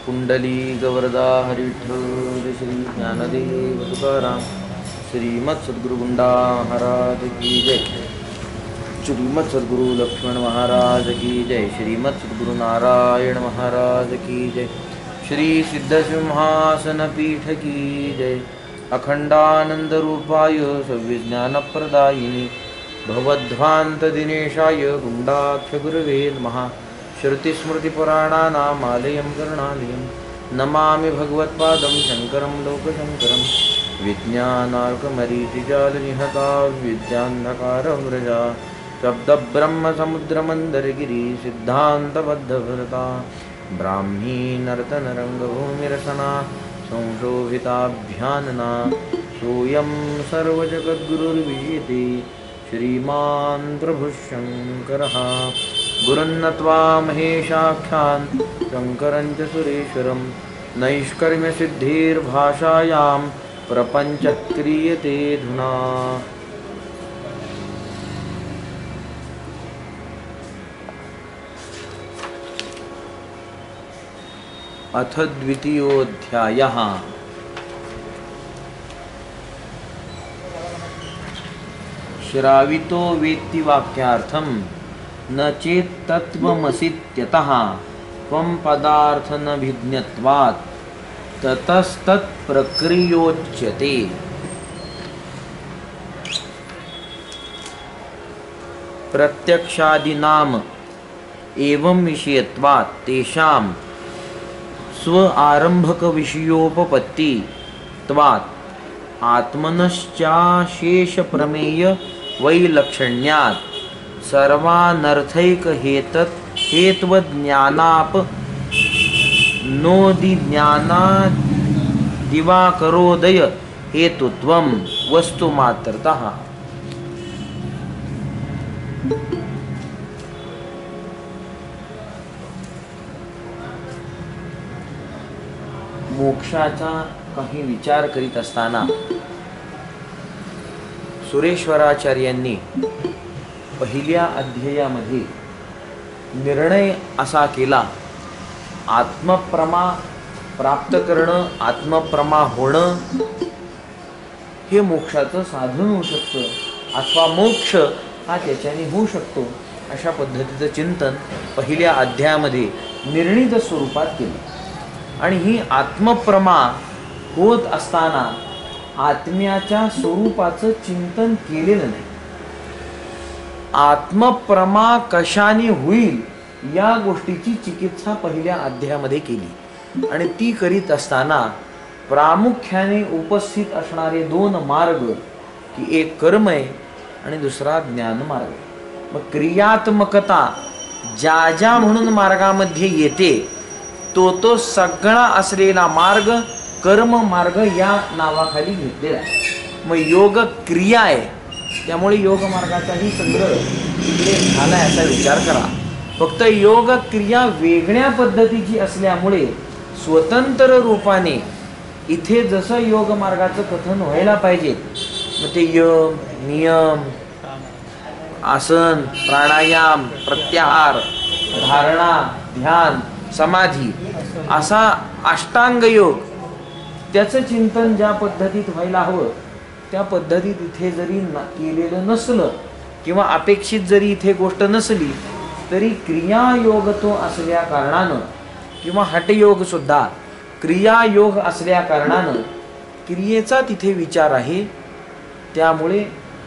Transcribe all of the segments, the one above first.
कुंडली गवरदा हरिठ्ठल श्री ज्ञानदेव तुकाराम श्रीमद सद्गुरु गुंडा महाराज की जय। श्रीमद सद्गुरु लक्ष्मण महाराज की जय। श्रीमद सद्गुरु नारायण महाराज की जय। श्री सिद्ध सिंहासन पीठ की जय। अखंडानंद रूपाय सव्यज्ञान प्रदायिनी भवध्वांत दिनेशाय गुंडाख्य गुरवे नमः। श्रुतिस्मृतिपुराणानामालयं करुणालयं नमामि भगवत्पादं शङ्करं लोकशङ्करं। विज्ञानार्कमरीचिजालनिहता विद्यान्धकारव्रजा शब्दब्रह्मसमुद्रमन्दरगिरि सिद्धान्तबद्धभरता। ब्राह्मी नर्तनरङ्गभूमिरसना संशोभिताभ्यानना सोऽयं सर्वजगद्गुरुर्विजेते श्रीमान् प्रभुशङ्करः। गुरुन्नत्वा महेशाख्यान् शङ्करं च सुरेश्वरं नैष्कर्म्यसिद्धिर्भाषायां प्रपञ्चः क्रियते धुना। अथ द्वितीयोऽध्यायः। श्रावितो वेत्ति वाक्यार्थं न चेत् तत्त्वमसीत्यतः त्वं पदार्थ न भिज्ञत्वात् ततस्तत् प्रक्रियोच्यते। प्रत्यक्षादिनाम एवं विषयत्वात् तेषां स्व आरंभक विषयोपपत्ति त्वात् आत्मनश्चाशेष प्रमेय वैलक्षण्यात् सर्वानर्थैक हेत्वज्ञानाप नोदिज्ञानादिवाकरोदय हेतुत्वं वस्तुमात्रतः। मोक्षाचा काही विचार करीत असताना सुरेश्वराचार्यांनी पहिल्या अध्यायामध्ये निर्णय असा केला, आत्मप्रमा प्राप्त करणं, आत्मप्रमा होणं हे मोक्षाचं साधन होऊ शकतं अथवा मोक्ष हा त्याच्याने होऊ शकतो। अशा पद्धतीचं चिंतन पहिल्या अध्यायामध्ये निर्णित स्वरूपात केलं। आणि ही आत्मप्रमा होत असताना आत्म्याच्या स्वरूपाचं चिंतन केलेलं नाही। आत्मप्रमा कशाने होईल या गोष्टीची चिकित्सा पहिल्या अध्यायामध्ये केली। आणि ती करीत असताना प्रामुख्याने उपस्थित असणारे दोन मार्ग, की एक कर्म आहे आणि दुसरा ज्ञान मार्ग। मग क्रियात्मकता ज्या ज्या म्हणून मार्गामध्ये येते तो सगळा असलेला मार्ग कर्म मार्ग या नावाखाली घेतलेला आहे। मग योग क्रिया आहे, त्यामुळे योग मार्गाचाही संग्रह इकडे झाला याचा विचार करा। फक्त योग क्रिया वेगळ्या पद्धतीची असल्यामुळे स्वतंत्र रूपाने इथे जसं योग मार्गाचं कथन व्हायला पाहिजे, मग ते यम नियम आसन प्राणायाम प्रत्याहार धारणा ध्यान समाधी असा अष्टांग योग, त्याचं चिंतन ज्या पद्धतीत व्हायला हवं त्या पद्धतीत इथे जरी केलेलं नसलं किंवा अपेक्षित जरी इथे गोष्ट नसली तरी क्रियायोग तो असल्या कारणानं किंवा हठयोग सुद्धा क्रियायोग असल्या कारणानं क्रियेचा तिथे विचार आहे। त्यामुळे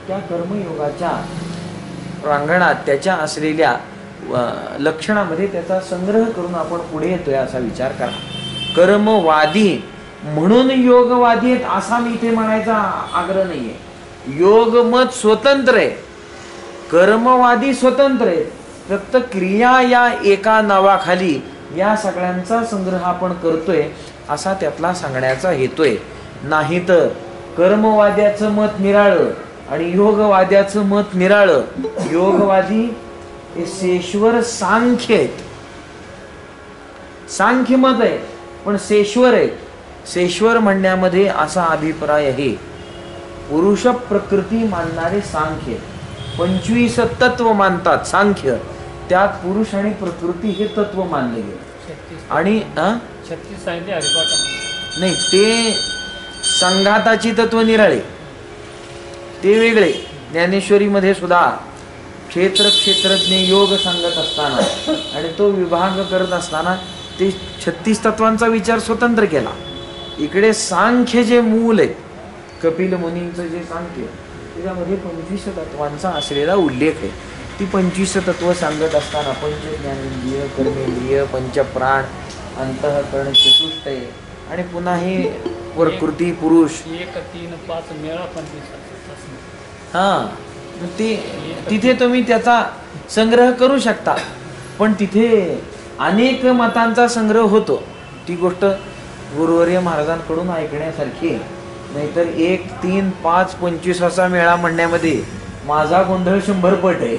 त्या कर्मयोगाच्या प्रांगणात त्याच्या असलेल्या लक्षणामध्ये त्याचा संग्रह करून आपण पुढे येतोय असा विचार करा। कर्मवादी म्हणून योगवादी आहेत असा मी इथे म्हणायचा आग्रह नाहीये। योग मत स्वतंत्र आहे, कर्मवादी स्वतंत्र आहे, फक्त क्रिया या एका नावाखाली या सगळ्यांचा संग्रह आपण करतोय असा त्यातला सांगण्याचा हेतोय। नाही तर कर्मवाद्याचं मत निराळं आणि योगवाद्याचं मत निराळं। योगवादी हे सेश्वर सांख्य आहेत, सांख्य मत आहे पण सेश्वर आहे। सेश्वर म्हणण्यामध्ये असा अभिप्राय आहे, पुरुष प्रकृती मानणारे सांख्य 25 तत्व मानतात सांख्य, त्यात पुरुष आणि प्रकृती हे तत्व मानले गेले। आणि 36 सांगितले हरिपाठ नाही, ते संघाताची तत्व निराळे, ते वेगळे. ज्ञानेश्वरीमध्ये सुद्धा क्षेत्रज्ञ योग सांगत असताना आणि तो विभाग करत असताना ते 36 तत्वांचा विचार स्वतंत्र केला. इकडे सांख्य जे मूल आहे, कपिल मुनींचं जे सांख्य, त्याच्यामध्ये 25 तत्वांचा असलेला उल्लेख आहे. ती 25 तत्व सांगत असताना पंचज्ञानेंद्रिय, कर्मेंद्रिय, पंचप्राण, अंतःकरण, चतुष्टय आणि पुन्हा हे प्रकृती, पुरुष, 1, 3, 5 मेळा 25. हां, ते तिथे तुम्ही त्याचा संग्रह करू शकता. पण तिथे अनेक मतांचा संग्रह होतो. ती गोष्ट गुरुवर्य महाराजांकडून ऐकण्यासारखी. नाहीतर 1, 3, 5, 25 असा मेळा म्हणण्यामध्ये माझा गोंधळ 100 पट आहे.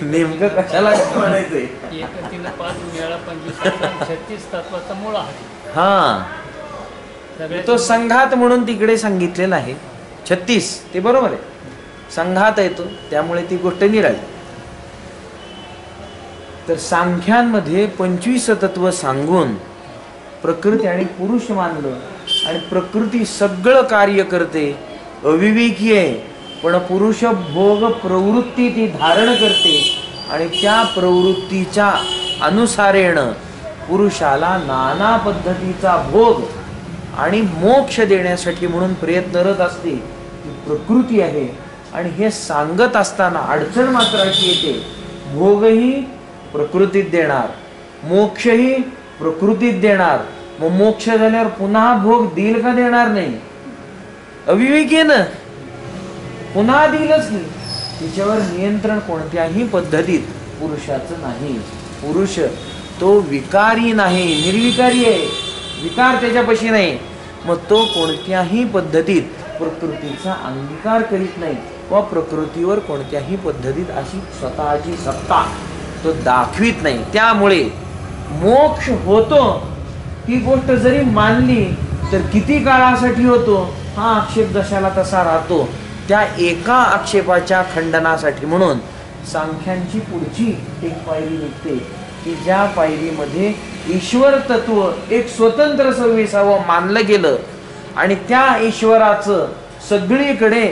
नेमकं कशाला म्हणायचंय? 1, 3, 5 मेळा 25 36 तत्वाचा मूळ आहे. हा, तो संघात म्हणून तिकडे सांगितलेला आहे. 36 ते बरोबर आहे, संघात येतो, त्यामुळे ती गोष्ट निराळी. तर सांख्यांमध्ये 25 तत्व सांगून प्रकृती आणि पुरुष मानलं. आणि प्रकृती सगळं कार्य करते, अविवेकी आहे, पण पुरुष भोग प्रवृत्ती ती धारण करते आणि त्या प्रवृत्तीच्या अनुसारेण पुरुषाला नाना पद्धतीचा भोग आणि मोक्ष देण्यासाठी म्हणून प्रयत्नरत असते. ती प्रकृती आहे. आणि हे सांगत असताना अडचण मात्र अशी येते, भोगही प्रकृतीत देणार, मोक्षही प्रकृतीत देणार. मग मोक्ष झाल्यावर पुन्हा भोग देईल का देणार नाही? अविवेकी आहे ना, पुन्हा देईलच नाही. तिच्यावर नियंत्रण कोणत्याही पद्धतीत पुरुषाचं नाही. पुरुष तो विकारी नाही, निर्विकारी आहे, विकार त्याच्यापाशी नाही. मग तो कोणत्याही पद्धतीत प्रकृतीचा अंगीकार करीत नाही व प्रकृतीवर कोणत्याही पद्धतीत अशी स्वतःची सत्ता तो दाखवित नाही. त्यामुळे मोक्ष होतो ही गोष्ट जरी मानली तर किती काळासाठी होतो हा आक्षेप जशाला तसा राहतो. त्या एका आक्षेपाच्या खंडनासाठी म्हणून सांख्यांची पुढची एक पायरी निघते की ज्या पायरीमध्ये ईश्वर तत्व एक स्वतंत्र 26वावं मानलं गेलं आणि त्या ईश्वराचं सगळीकडे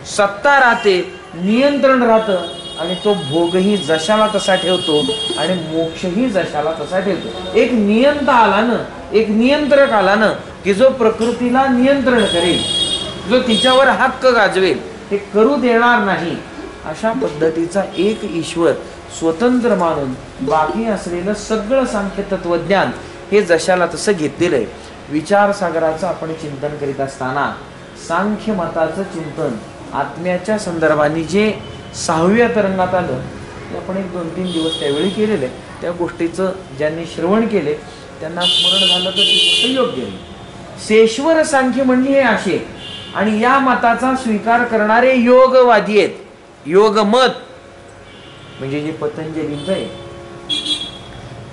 सत्ता राहते, नियंत्रण राहतं आणि तो भोगही जशाला तसा ठेवतो आणि मोक्षही जशाला तसा ठेवतो. एक नियंता आला ना, एक नियंत्रक आला ना की जो प्रकृतीला नियंत्रण करेल, जो तिच्यावर हक्क गाजवेल, हे करू देणार नाही. अशा पद्धतीचा एक ईश्वर स्वतंत्र मानून बाकी असलेलं सगळं सांख्य तत्वज्ञान हे जशाला तसं घेतलेलं आहे. विचारसागराचं आपण चिंतन करीत असताना सांख्य मताचं चिंतन आत्म्याच्या संदर्भाने जे 6व्या तरंगात आलं ते आपण 1-2-3 दिवस त्यावेळी केलेलं आहे. त्या गोष्टीचं ज्यांनी श्रवण केले त्यांना स्मरण झालं तर ती गोष्ट योग्य आहे. शेश्वर सांख्य म्हणली हे असे आणि या मताचा स्वीकार करणारे योगवादी आहेत. योगमत म्हणजे जे पतंजलींचं आहे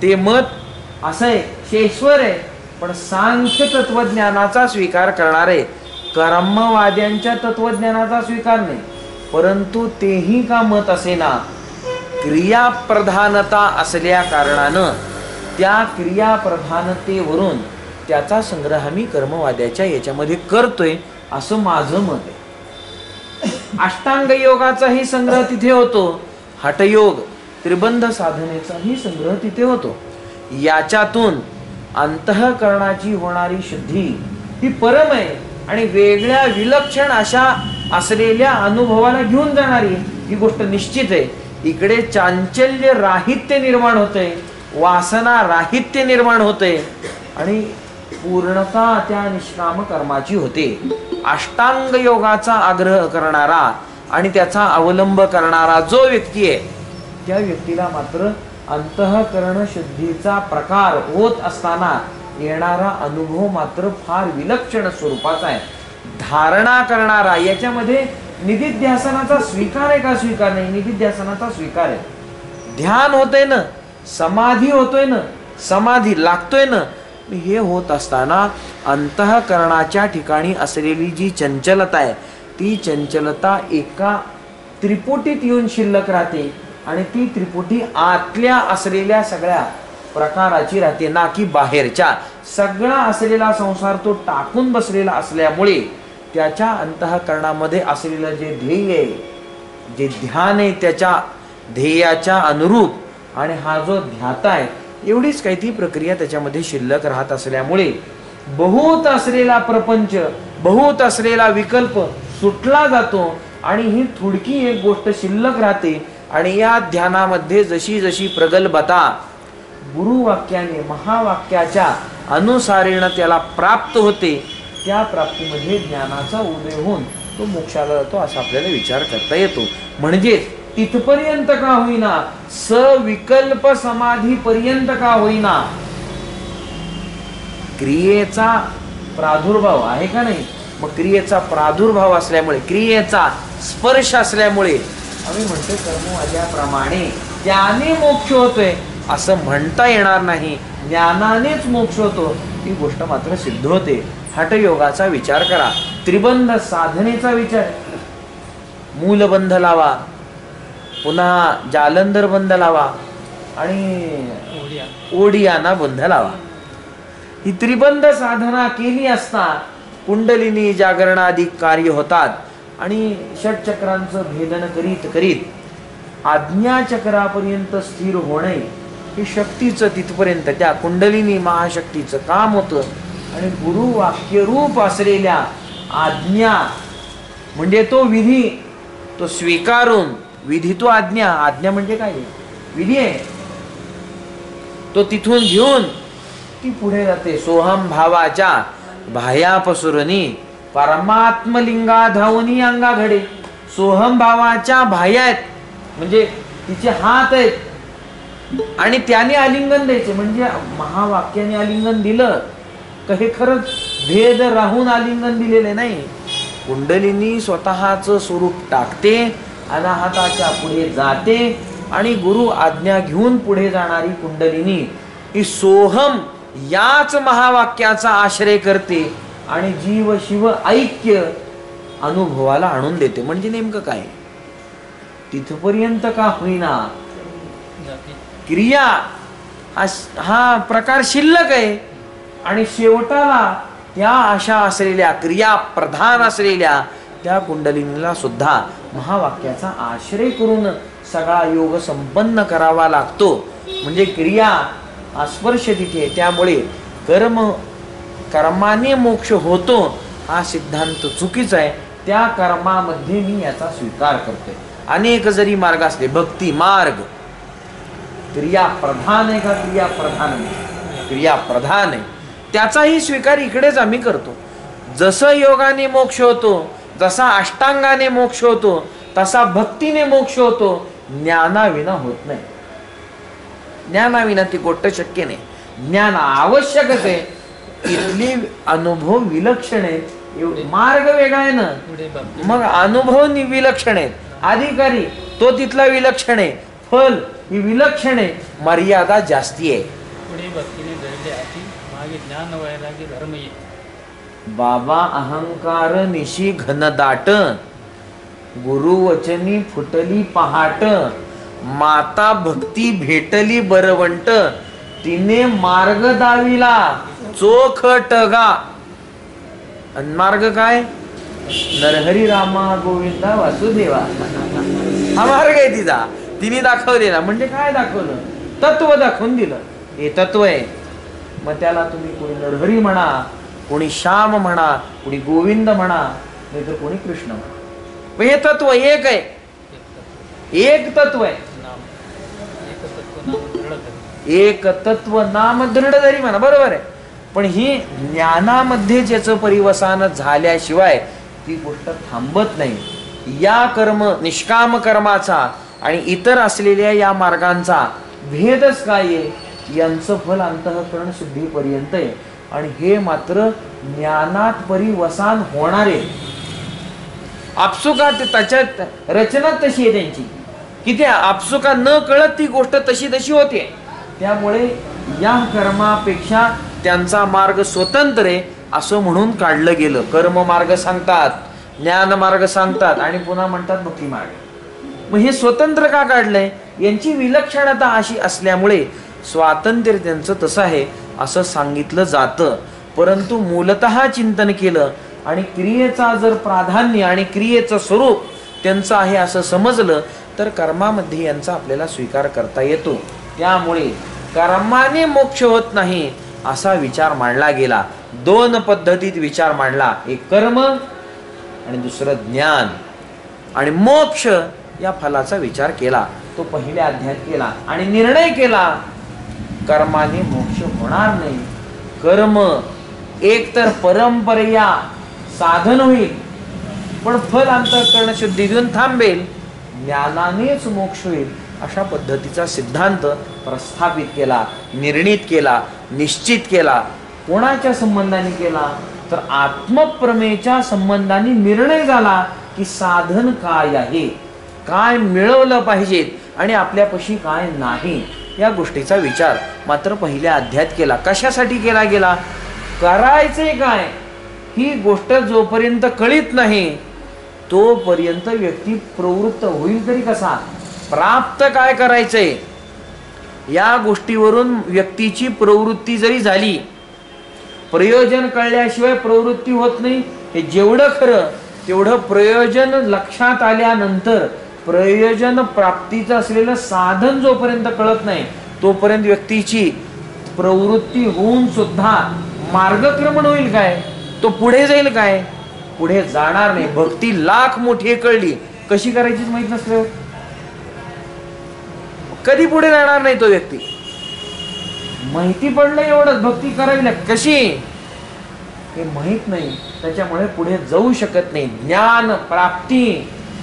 ते मत असं आहे, शेश्वर आहे, पण सांख्य तत्वज्ञानाचा स्वीकार करणारे कर्मवाद्यांच्या तत्वज्ञानाचा स्वीकार नाही. परंतु तेही का मत असेना, क्रियाप्रधानता असल्या कारणानं त्या क्रियाप्रधानतेवरून त्याचा संग्रह मी कर्मवाद्याच्या याच्यामध्ये करतोय असं माझं मत आहे. अष्टांग योगाचाही संग्रह तिथे होतो, हठयोग त्रिबंध साधनेचाही संग्रह तिथे होतो. याच्यातून अंतःकरणाची होणारी शुद्धी ही परम आहे आणि वेगळ्या विलक्षण अशा असलेल्या अनुभवाला घेऊन जाणारी ही गोष्ट निश्चित आहे. इकडे चांचल्य राहित्य निर्माण होते, वासना राहित्य निर्माण होते आणि पूर्णता त्या निष्काम कर्माची होते. अष्टांग योगाचा आग्रह करणारा आणि त्याचा अवलंब करणारा जो व्यक्ती आहे त्या व्यक्तीला मात्र अंतःकरण शुद्धीचा प्रकार होत असताना येणारा अनुभव मात्र फार विलक्षण स्वरूपाचा आहे. धारणा करणारा याच्यामध्ये निधिध्यासनाचा स्वीकार आहे का स्वीकार नाही? निधिध्यासनाचा स्वीकार आहे. ध्यान होतंय ना, समाधी होतोय ना, समाधी लागतोय ना, हे होत असताना अंतःकरणाच्या ठिकाणी असलेली जी चंचलता आहे ती चंचलता एका त्रिपुटीत येऊन शिल्लक राहते आणि ती त्रिपुटी आतल्या असलेल्या सगळ्या प्रकाराची राहते, ना की बाहेरच्या. सगळा असलेला संसार तो टाकून बसलेला असल्यामुळे त्याच्या अंतःकरणामध्ये असलेलं जे ध्येय आहे, जे ध्यान आहे, त्याच्या ध्येयाच्या अनुरूप आणि हा जो ध्याता आहे, एवढीच काही ती प्रक्रिया त्याच्यामध्ये शिल्लक राहत असल्यामुळे बहुत असलेला प्रपंच, बहुत असलेला विकल्प सुटला जातो आणि ही थोडकी एक गोष्ट शिल्लक राहते. आणि या ध्यानामध्ये जशी जशी प्रगल्भता गुरुवाक्याने, महावाक्याच्या अनुसारेण त्याला प्राप्त होते, त्या प्राप्तीमध्ये ज्ञानाचा उदय होऊन तो मोक्षाला जातो, असा आपल्याला विचार करता येतो. म्हणजेच तिथपर्यंत का होईना, सविकल्प समाधी पर्यंत का होईना, क्रियेचा प्रादुर्भाव आहे का नाही. मग क्रियेचा प्रादुर्भाव असल्यामुळे, क्रियेचा स्पर्श असल्यामुळे आम्ही म्हणतो कर्मवाद्याप्रमाणे त्याने मोक्ष होतोय असं म्हणता येणार नाही. ज्ञानानेच मोक्ष होतो ही गोष्ट मात्र सिद्ध होते. हठयोगाचा विचार करा, त्रिबंध साधनेचा विचार, मूलबंध लावा, पुन्हा जालंधर बंध लावा आणि ओडियाना बंध लावा. ही त्रिबंध साधना केली असता कुंडलिनी जागरणादी कार्य होतात आणि षटचक्रांचं भेदन करीत करीत आज्ञाचक्रापर्यंत स्थिर होणे हे शक्तीचं तिथपर्यंत त्या कुंडलिनी महाशक्तीचं काम होतं. आणि गुरुवाक्यरूप असलेल्या आज्ञा म्हणजे तो विधी, तो स्वीकारून, विधी तो आज्ञा, आज्ञा म्हणजे काय, विधी आहे, तो तिथून घेऊन ती पुढे जाते. सोहम भावाच्या भायापसुरणी परमात्मलिंगा धावनी अंगा घडे. सोहम भावाच्या भाया आहेत म्हणजे तिचे हात आहेत आणि त्याने आलिंगन द्यायचे. म्हणजे महावाक्याने आलिंगन दिलं का हे खरंच भेद राहून आलिंगन दिलेले नाही. कुंडलिनी स्वतःच स्वरूप टाकते, अनाहताच्या पुढे जाते आणि गुरु आज्ञा घेऊन पुढे जाणारी कुंडलिनी ही सोहम याच महावाक्याचा आश्रय करते आणि जीव शिव ऐक्य अनुभवाला आणून देते. म्हणजे नेमकं काय, तिथपर्यंत का होईना क्रिया हा प्रकार शिल्लक आहे आणि शेवटाला त्या अशा असलेल्या क्रिया प्रधान असलेल्या त्या कुंडलिनीला सुद्धा महावाक्याचा आश्रय करून सगळा योग संपन्न करावा लागतो. म्हणजे क्रिया स्पर्श तिथे, त्यामुळे कर्माने मोक्ष होतो हा सिद्धांत चुकीचा आहे. त्या कर्मामध्ये मी याचा स्वीकार करतोय. अनेक जरी मार्ग असले, भक्ती मार्ग क्रिया प्रधान आहे का, क्रिया प्रधान नाही, क्रिया प्रधान आहे, त्याचाही स्वीकार इकडेच आम्ही करतो. जसं योगाने मोक्ष होतो, जसा अष्टांगाने मोक्ष होतो, तसा भक्तीने मोक्ष होतो. ज्ञानाविना होत नाही. ज्ञानाविना ती गोष्ट शक्य नाही. ज्ञान आवश्यकच आहे. इथली अनुभव विलक्षण आहेत, मार्ग वेगळा आहे ना, मग अनुभव विलक्षण आहेत. अधिकारी तो तिथला विलक्षण आहे, फल ही विलक्षण आहे, मर्यादा जास्ती आहे. पुढे भक्तीने धरले हाती, मागे ज्ञान व्हायला की धर्म ये. बाबा अहंकार निशी घनदाट, गुरुवचनी फुटली पहाट, माता भक्ती भेटली बरवंट, तिने मार्ग दाविला चोख टगा. आणि मार्ग काय, नरहरी रामा गोविंदा वासुदेवा हा मार्ग आहे तिचा. तिने दाखवलेला म्हणजे काय दाखवलं, तत्व दाखवून दिलं. हे तत्व आहे. मग त्याला तुम्ही कोणी नरहरी म्हणा, कोणी श्याम म्हणा, कोणी गोविंद म्हणा, नाही तर कोणी कृष्ण म्हणा. हे तत्व एक आहे, एक तत्व आहे. एक तत्व नाम दृढधरी म्हणा, बरोबर आहे. पण ही ज्ञानामध्ये ज्याचं परिवसान झाल्याशिवाय ती गोष्ट थांबत नाही. या कर्म, निष्काम कर्माचा आणि इतर असलेल्या या मार्गांचा भेदच काय आहे, यांचं फल अंतःकरण शुद्धीपर्यंत आहे. आणि हे मात्र ज्ञानात परिवसान होणारे आपसुका, त्याच्यात रचना तशी आहे त्यांची की त्या आपसुका न कळत ती गोष्ट तशी तशी होते. त्यामुळे या कर्मापेक्षा त्यांचा मार्ग स्वतंत्र आहे असं म्हणून काढलं गेलं. कर्म मार्ग सांगतात, ज्ञान मार्ग सांगतात आणि पुन्हा म्हणतात भक्ती मार्ग. मग हे स्वतंत्र का काढलंय? यांची विलक्षणता अशी असल्यामुळे स्वातंत्र्य त्यांचं तसं आहे असं सांगितलं जातं. परंतु मूलतः चिंतन केलं आणि क्रियेचा जर प्राधान्य आणि क्रियेचं स्वरूप त्यांचं आहे असं समजलं तर कर्मामध्ये यांचा आपल्याला स्वीकार करता येतो. त्यामुळे कर्माने मोक्ष होत नाही असा विचार मांडला गेला. दोन पद्धतीत विचार मांडला, एक कर्म आणि दुसरं ज्ञान. आणि मोक्ष या फलाचा विचार केला, तो पहिल्या अध्यायात केला आणि निर्णय केला कर्माने मोक्ष होणार नाही. कर्म एक तर परंपरेया साधन होईल पण फल अंतःकरण शुद्धी देऊन थांबेल, ज्ञानानेच मोक्ष होईल अशा पद्धतीचा सिद्धांत प्रस्थापित केला, निर्णित केला, निश्चित केला. कोणाच्या संबंधाने केला तर आत्मप्रमेच्या संबंधाने निर्णय झाला की साधन काय आहे, काय मिळवलं पाहिजेत आणि आपल्यापाशी काय नाही या गोष्टीचा विचार मात्र पहिल्या अध्यायात केला. कशासाठी केला गेला? करायचे काय ही गोष्ट जोपर्यंत कळीत नाही तोपर्यंत व्यक्ती प्रवृत्त होईल तरी कसा, प्राप्त काय करायचंय या गोष्टीवरून व्यक्तीची प्रवृत्ती जरी झाली, प्रयोजन कळल्याशिवाय प्रवृत्ती होत नाही. हे जेवढं खरं तेवढं प्रयोजन लक्षात आल्यानंतर प्रयोजन प्राप्तीचं असलेलं साधन जोपर्यंत कळत नाही तोपर्यंत व्यक्तीची प्रवृत्ती होऊन सुद्धा मार्गक्रमण होईल काय, तो पुढे जाईल काय, पुढे जाणार नाही. भक्ती लाख मोठी कळली कशी करायचीच माहित नसल्यावर कधी पुढे जाणार नाही तो व्यक्ती. माहिती पडलं एवढंच भक्ती करावी कशी हे माहित नाही, त्याच्यामुळे पुढे जाऊ शकत नाही. ज्ञान प्राप्ती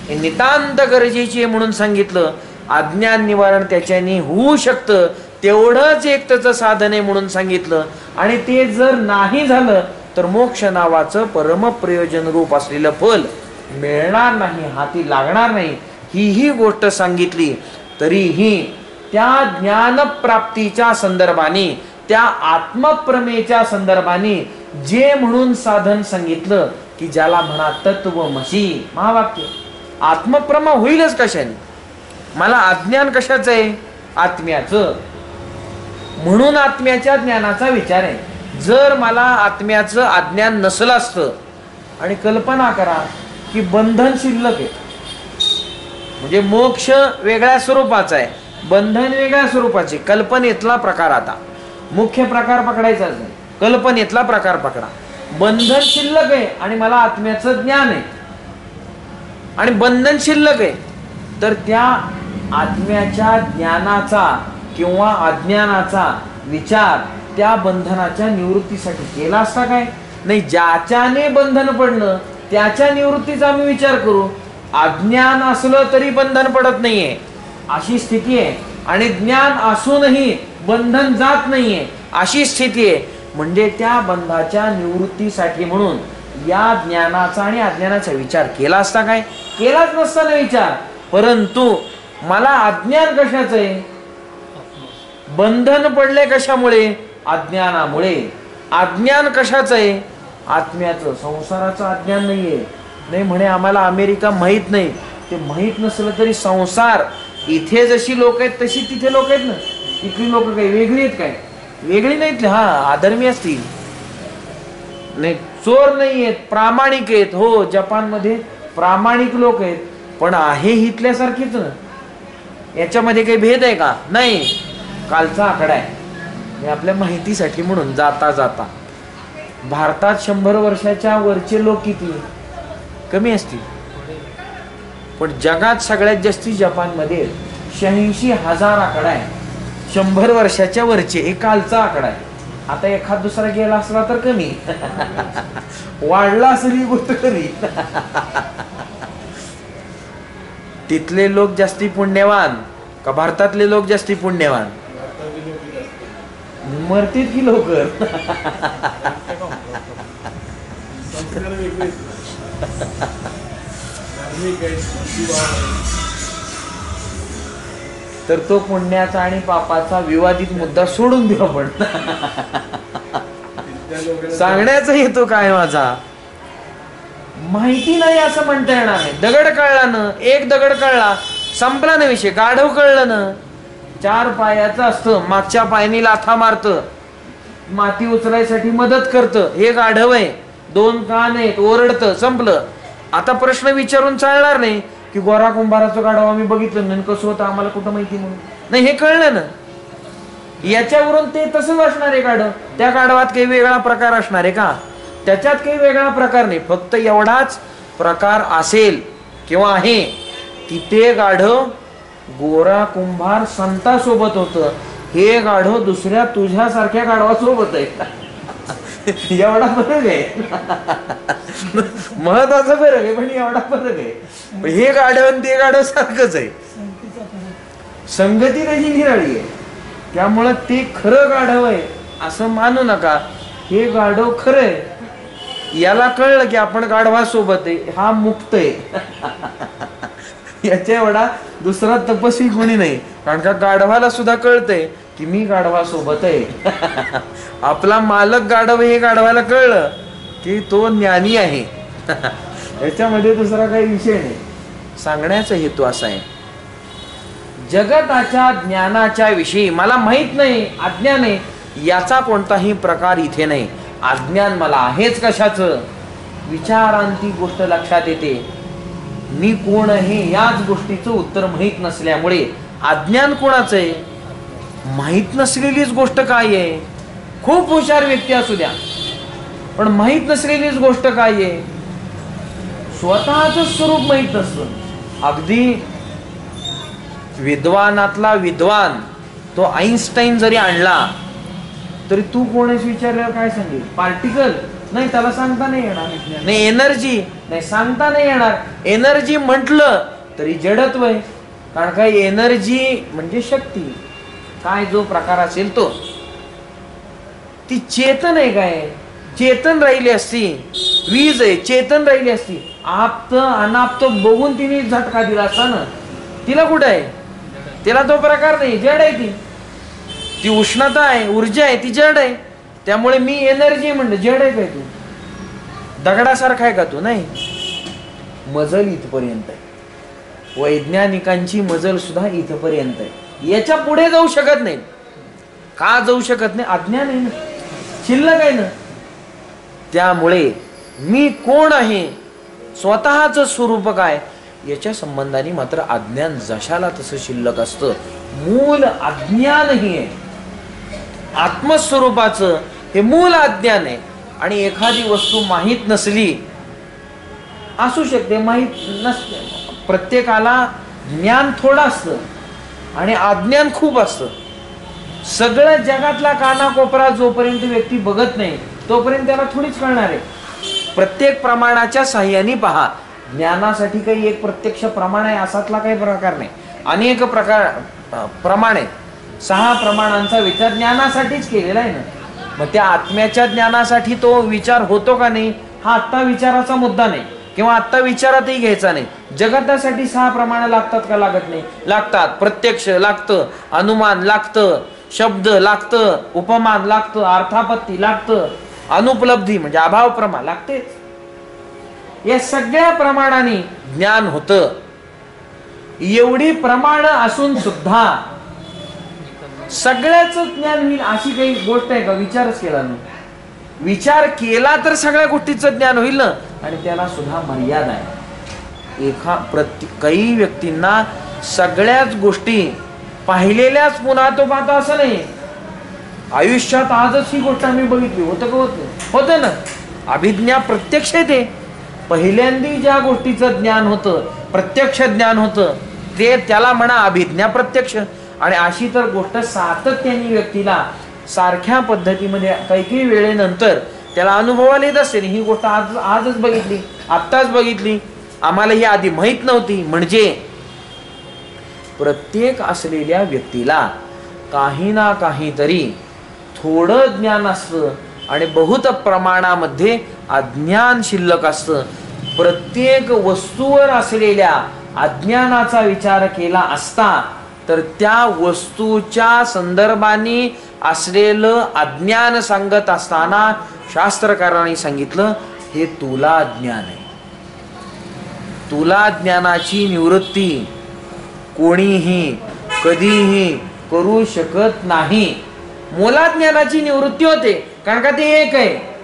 हे नितांत गरजेची आहे म्हणून सांगितलं. अज्ञान निवारण त्याच्याने होऊ शकतं तेवढंच एक त्याचं साधन आहे म्हणून सांगितलं. आणि ते जर नाही झालं तर मोक्ष नावाचं परम प्रयोजन रूप असलेलं फल मिळणार नाही, हाती लागणार नाही ही गोष्ट सांगितली. तरीही त्या ज्ञानप्राप्तीच्या संदर्भाने, त्या आत्मप्रमेच्या संदर्भाने जे म्हणून साधन सांगितलं की ज्याला म्हणा तत्वमसी महावाक्य, आत्मप्रमा होईलच कशाने? मला अज्ञान कशाचं आहे? आत्म्याचं. म्हणून आत्म्याच्या ज्ञानाचा विचार आहे. जर मला आत्म्याचं अज्ञान नसलं असतं आणि कल्पना करा की बंधन शिल्लक आहे, म्हणजे मोक्ष वेगळ्या स्वरूपाचा आहे, बंधन वेगळ्या स्वरूपाचे, कल्पनेतला प्रकार. आता मुख्य प्रकार पकडायचा नाही, कल्पनेतला प्रकार पकडा. बंधन शिल्लक आहे आणि मला आत्म्याचं ज्ञान आहे आणि बंधन शिल्लक आहे, तर त्या आत्म्याच्या ज्ञानाचा किंवा अज्ञानाचा विचार त्या बंधनाच्या निवृत्तीसाठी केला असता काय? नाही. ज्याच्याने बंधन पडलं त्याच्या निवृत्तीचा आम्ही विचार करू. अज्ञान असलं तरी बंधन पडत नाहीये अशी स्थिती आहे आणि ज्ञान असूनही बंधन जात नाहीये अशी स्थिती आहे. म्हणजे त्या बंधाच्या निवृत्तीसाठी म्हणून या ज्ञानाचा आणि अज्ञानाचा विचार केला असता काय? केलाच नसता ना विचार. परंतु मला अज्ञान कशाचं आहे? बंधन पडले कशामुळे? अज्ञानामुळे. अज्ञान कशाचं आहे? आत्म्याचं. संसाराचं अज्ञान नाहीये. नाही म्हणे आम्हाला अमेरिका माहित नाही. ते माहित नसलं तरी संसार इथे जशी लोक आहेत तशी तिथे लोक आहेत ना. इथली लोक काही वेगळी आहेत काय? वेगळी नाहीत. हा अधर्मी असतील, नाही चोर नाही आहेत, प्रामाणिक आहेत. हो जपानमध्ये प्रामाणिक लोक आहेत पण आहे इथल्यासारखीच ना. याच्यामध्ये काही भेद आहे का? नाही. कालचा आकडा आहे हे आपल्या माहितीसाठी म्हणून. जाता जाता भारतात 100 वर्षाच्या वरचे लोक किती? कमी असतील. पण जगात सगळ्यात जास्ती जपानमध्ये 86,000 आकडा आहे 100 वर्षाच्या वरचे. हे कालचा आकडा आहे. आता एखाद दुसरा गेला असला तर कमी वाढला असेल ही गोष्ट खरी. तिथले लोक जास्ती पुण्यवान का भारतातले लोक जास्ती पुण्यवान? मरतील की लवकर. तर तो पुण्याचा आणि पापाचा विवादित मुद्दा सोडून देऊ आपण. सांगण्याचा हेतू काय माझा? माहिती नाही असं म्हणता येणार नाही. दगड कळला ना, एक दगड कळला संपला ना विषय. गाढव कळलं ना, 4 पायाचं असतं, मागच्या पायानी लाथा मारतं, माती उचलायसाठी मदत करतं, हे गाढव आहे. 2 कान आहेत, ओरडतं, संपलं. आता प्रश्न विचारून चालणार नाही की गोरा कुंभाराचं गाढव आम्ही बघितलं नाही, कसं होतं आम्हाला कुठं माहिती म्हणून. नाही, हे कळलं ना. याच्यावरून ते तसंच असणार आहे गाढव. त्या गाढवात काही वेगळा प्रकार असणार आहे का? त्याच्यात काही वेगळा प्रकार नाही. फक्त एवढाच प्रकार असेल किंवा आहे की ते गाढव गोरा कुंभार संतासोबत होतं, हे गाढव दुसऱ्या तुझ्यासारख्या गाढवासोबत आहे. एवढा फरक आहे. महत्वाचा फरक आहे, पण एवढा फरक आहे. हे गाढव आणि ते गाढव सारखंच आहे. संगती त्याची निराळी आहे. त्यामुळं ते खरं गाढव आहे असं मानू नका. हे गाढव खरं आहे. याला कळलं की आपण गाढवासोबत आहे, हा मुक्त आहे. याच्या एवढा दुसरा तपस्वी कोणी नाही. कारण का गाढवाला सुद्धा कळतंय की मी गाढवासोबत आहे. आपला मालक गाढव हे गाढवाला कळलं की तो ज्ञानी आहे. याच्यामध्ये दुसरा काही विषय नाही. सांगण्याचा हेतू असा आहे, जगताच्या ज्ञानाच्या विषयी मला माहित नाही, अज्ञान आहे, याचा कोणताही प्रकार इथे नाही. अज्ञान मला आहेच कशाचं? विचारांती गोष्ट लक्षात येते. मी कोण आहे याच गोष्टीचं उत्तर माहित नसल्यामुळे अज्ञान कोणाचं आहे? माहित नसलेलीच गोष्ट काय आहे? खूप हुशार व्यक्ती असू द्या, पण माहित नसलेलीच गोष्ट काय आहे? स्वतःच स्वरूप माहित नसतं. अगदी विद्वानातला विद्वान तो आईन्स्टाईन जरी आणला तरी तू कोण आहेस विचारल्यावर काय सांगेल? पार्टिकल नाही, त्याला सांगता नाही येणार. नाही, एनर्जी नाही, सांगता नाही येणार. एनर्जी म्हटलं तरी जडत्व आहे. कारण काय, एनर्जी म्हणजे शक्ती, काय जो प्रकार असेल तो. ती चेतन आहे काय? चेतन राहिली असती, वीज आहे, चेतन राहिली असती, आप्त अनाप्त बघून तिने झटका दिला असता ना. तिला कुठं आहे? तिला तो प्रकार नाही, जड आहे ती. ती उष्णता आहे, ऊर्जा आहे, ती जड आहे. त्यामुळे मी एनर्जी म्हणलं, जड आहे काय तू? दगडासारखा आहे का तू? नाही. मजल इथपर्यंत आहे. वैज्ञानिकांची मजल सुद्धा इथपर्यंत आहे. याच्या पुढे जाऊ शकत नाही. का जाऊ शकत नाही? अज्ञान आहे ना, शिल्लक आहे ना. त्यामुळे मी कोण आहे, स्वतःच स्वरूप काय, याच्या संबंधाने मात्र अज्ञान जशाला तसं शिल्लक असतं. मूल अज्ञान ही आहे. आत्मस्वरूपाचं हे मूल अज्ञान आहे. आणि एखादी वस्तू माहीत नसली, असू शकते, माहीत नसते. प्रत्येकाला ज्ञान थोडं असतं आणि अज्ञान खूप असतं. सगळं जगातला कानाकोपरा जोपर्यंत व्यक्ती बघत नाही तोपर्यंत त्याला थोडीच कळणार आहे. प्रत्येक प्रमाणाच्या साह्याने पहा. ज्ञानासाठी काही एक प्रत्यक्ष प्रमाण आहे असातला काही प्रकार नाही. अनेक प्रकार प्रमाण आहेत. 6 प्रमाणांचा विचार ज्ञानासाठीच केलेला आहे ना. मग त्या आत्म्याच्या ज्ञानासाठी तो विचार होतो का नाही, हा आत्ता विचाराचा मुद्दा नाही, किंवा आत्ता विचारातही घ्यायचा नाही. जगतासाठी 6 प्रमाण लागतात का लागत नाही? लागतात. प्रत्यक्ष लागतं, अनुमान लागतं, शब्द लागतं, उपमान लागतं, अर्थापत्ती लागतं, अनुपलब्धी म्हणजे अभाव प्रमा लागतेच. या सगळ्या प्रमाणाने ज्ञान होतं. एवढी प्रमाण असून सुद्धा सगळ्याच ज्ञान होईल अशी काही गोष्ट आहे का? विचारच केला नाही. विचार केला तर सगळ्या गोष्टीचं ज्ञान होईल ना. आणि त्याला सुद्धा मर्यादा आहे. काही व्यक्तींना सगळ्याच गोष्टी पाहिलेल्याच पुन्हा तो पाहतो असं नाही. आयुष्यात आजच ही गोष्ट आम्ही बघितली, होतं का? होतं ना. अभिज्ञा प्रत्यक्ष येते. पहिल्यांदा ज्या गोष्टीचं ज्ञान होतं, प्रत्यक्ष ज्ञान होतं, ते त्याला म्हणा अभिज्ञा प्रत्यक्ष. आणि अशी तर गोष्ट सातत्याने व्यक्तीला सारख्या पद्धतीमध्ये काही वेळेनंतर त्याला अनुभवाला येत असते. ही गोष्ट आजच बघितली, आत्ताच बघितली, आम्हाला ही आधी माहीत नव्हती. म्हणजे प्रत्येक असलेल्या व्यक्तीला काही ना काहीतरी थोडं ज्ञान असतं आणि बहुत प्रमाणामध्ये अज्ञान शिल्लक असतं. प्रत्येक वस्तूवर असलेल्या अज्ञानाचा विचार केला असता तर त्या वस्तूच्या संदर्भाने असलेलं अज्ञान सांगत असताना शास्त्रकारांनी सांगितलं, हे तुला ज्ञान आहे. तुला ज्ञानाची निवृत्ती कोणीही कधीही करू शकत नाही. मोला ज्ञानाची निवृत्ती होते, कारण का ते एक आहे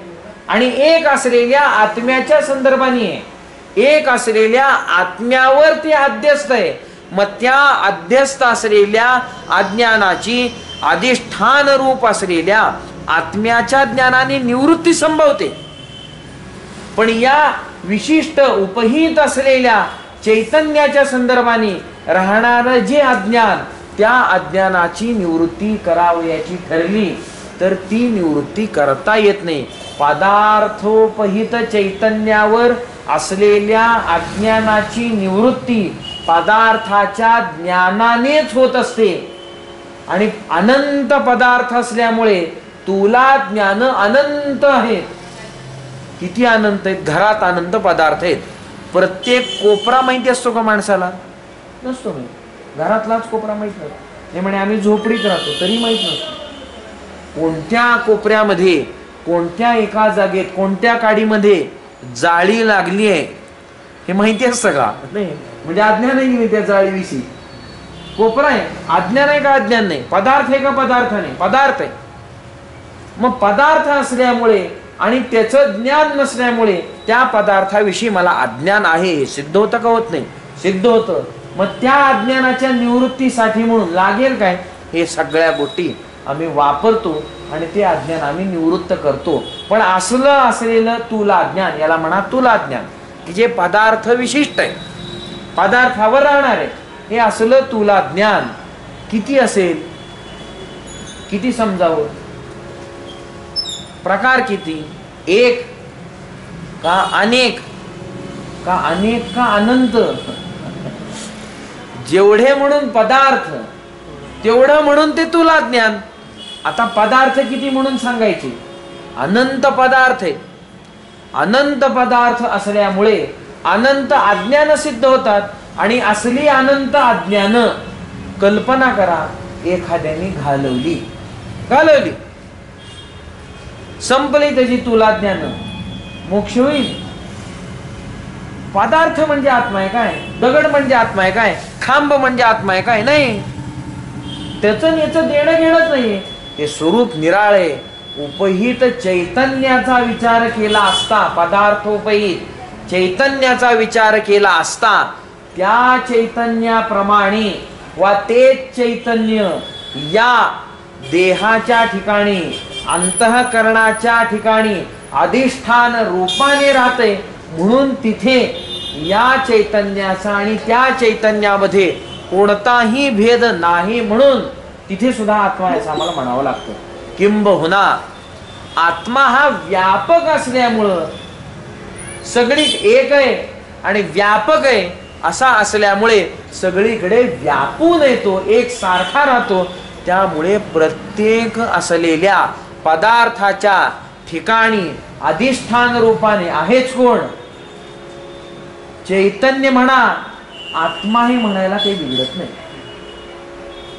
आणि एक असलेल्या आत्म्याच्या संदर्भाने आहे. एक असलेल्या आत्म्यावर ते अध्यस्त आहे. मग त्या अध्यस्त असलेल्या अज्ञानाची अधिष्ठान रूप असलेल्या आत्म्याच्या ज्ञानाने निवृत्ती संभवते. पण या विशिष्ट उपहित असलेल्या चैतन्याच्या संदर्भाने राहणारं जे अज्ञान, त्या अज्ञानाची निवृत्ती करावयाची ठरली तर ती निवृत्ती करता येत नाही. पदार्थोपहित चैतन्यावर असलेल्या अज्ञानाची निवृत्ती पदार्थाच्या ज्ञानानेच होत असते. आणि अनंत पदार्थ असल्यामुळे तुला ज्ञान अनंत आहेत. किती अनंत आहेत? घरात अनंत पदार्थ आहेत. प्रत्येक कोपरा माहिती असतो का माणसाला? नसतो. माहिती. घरातलाच कोपरा माहित नसतो. हे म्हणे आम्ही झोपडीत राहतो तरी माहित नसतो. कोणत्या कोपऱ्यामध्ये, कोणत्या एका जागेत, कोणत्या काडीमध्ये जाळी लागली आहे हे माहिती असतं का? नाही. म्हणजे अज्ञान आहे त्या जाळीविषयी. कोपरा आहे, अज्ञान आहे का? अज्ञान नाही. पदार्थ आहे का? पदार्थ नाही. पदार्थ आहे. मग पदार्थ असल्यामुळे आणि त्याचं ज्ञान नसल्यामुळे त्या पदार्थाविषयी मला अज्ञान आहे हे सिद्ध होतं का? होत नाही. सिद्ध होतं. मग त्या अज्ञानाच्या निवृत्तीसाठी म्हणून लागेल काय? हे सगळ्या गोष्टी आम्ही वापरतो आणि ते अज्ञान आम्ही निवृत्त करतो. पण असलं असलेलं तुला ज्ञान, याला म्हणा तुला ज्ञान, की जे पदार्थ विशिष्ट आहे, पदार्थावर राहणार आहे, हे असलं तुला ज्ञान किती असेल? किती समजावं? प्रकार किती? एक का अनेक? का अनेक का अनंत? जेवढे म्हणून पदार्थ तेवढं म्हणून ते तुला ज्ञान. आता पदार्थ किती म्हणून सांगायचे? अनंत पदार्थ आहे. अनंत पदार्थ असल्यामुळे अनंत अज्ञान सिद्ध होतात. आणि असली अनंत अज्ञान कल्पना करा एखाद्याने घालवली, संपली त्याची तुला ज्ञान, मोक्ष होईल. पदार्थ म्हणजे आत्मा आहे काय? दगड म्हणजे आत्मा आहे काय? खांब म्हणजे आत्मा आहे काय? नाही. त्याचं याचं देणं घेणंच नाही. हे स्वरूप निराळे. उपहित चैतन्याचा विचार केला असता, पदार्थोपहित चैतन्याचा विचार केला असता, त्या चैतन्याप्रमाणे वा तेच चैतन्य या देहाच्या ठिकाणी, अंतःकरणाच्या ठिकाणी अधिष्ठान रूपाने राहते. म्हणून तिथे या चैतन्याचा आणि त्या चैतन्यामध्ये कोणताही भेद नाही. म्हणून तिथे सुद्धा आत्मा आहे असं आम्हाला म्हणावं लागतं. किंबहुना आत्मा हा व्यापक असल्यामुळं, सगळी एक आहे आणि व्यापक आहे असा असल्यामुळे सगळीकडे व्यापून येतो, एक सारखा राहतो. त्यामुळे प्रत्येक असलेल्या पदार्थाच्या ठिकाणी अधिष्ठान रूपाने आहेच कोण? चैतन्य म्हणा, आत्माही म्हणायला काही बिघडत नाही.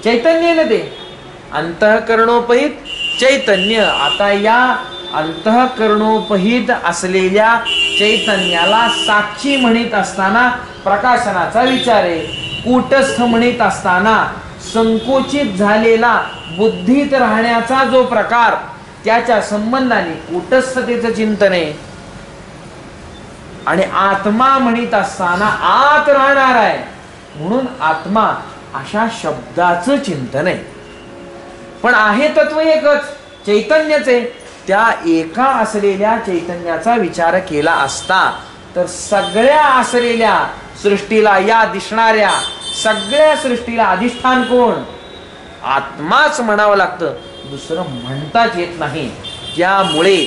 चैतन्य ना ते अंतःकरणोपहित चैतन्य. आता या अंतःकरणोपहित असलेल्या चैतन्याला साक्षी म्हणत असताना प्रकाशनाचा विचार आहे. कूटस्थ म्हणत असताना संकोचित झालेला बुद्धीत राहण्याचा जो प्रकार, त्याच्या संबंधाने कूटस्थतेचं चिंतन आहे. आणि आत्मा म्हणत असताना आत राहणार आहे म्हणून आत्मा अशा शब्दाचं चिंतन आहे. पण आहे तत्व एकच, चैतन्यच आहे. त्या एका असलेल्या चैतन्याचा विचार केला असता तर सगळ्या असलेल्या सृष्टीला, या दिसणाऱ्या सगळ्या सृष्टीला अधिष्ठान कोण? आत्माच म्हणावं लागतं, दुसरं म्हणताच येत नाही. त्यामुळे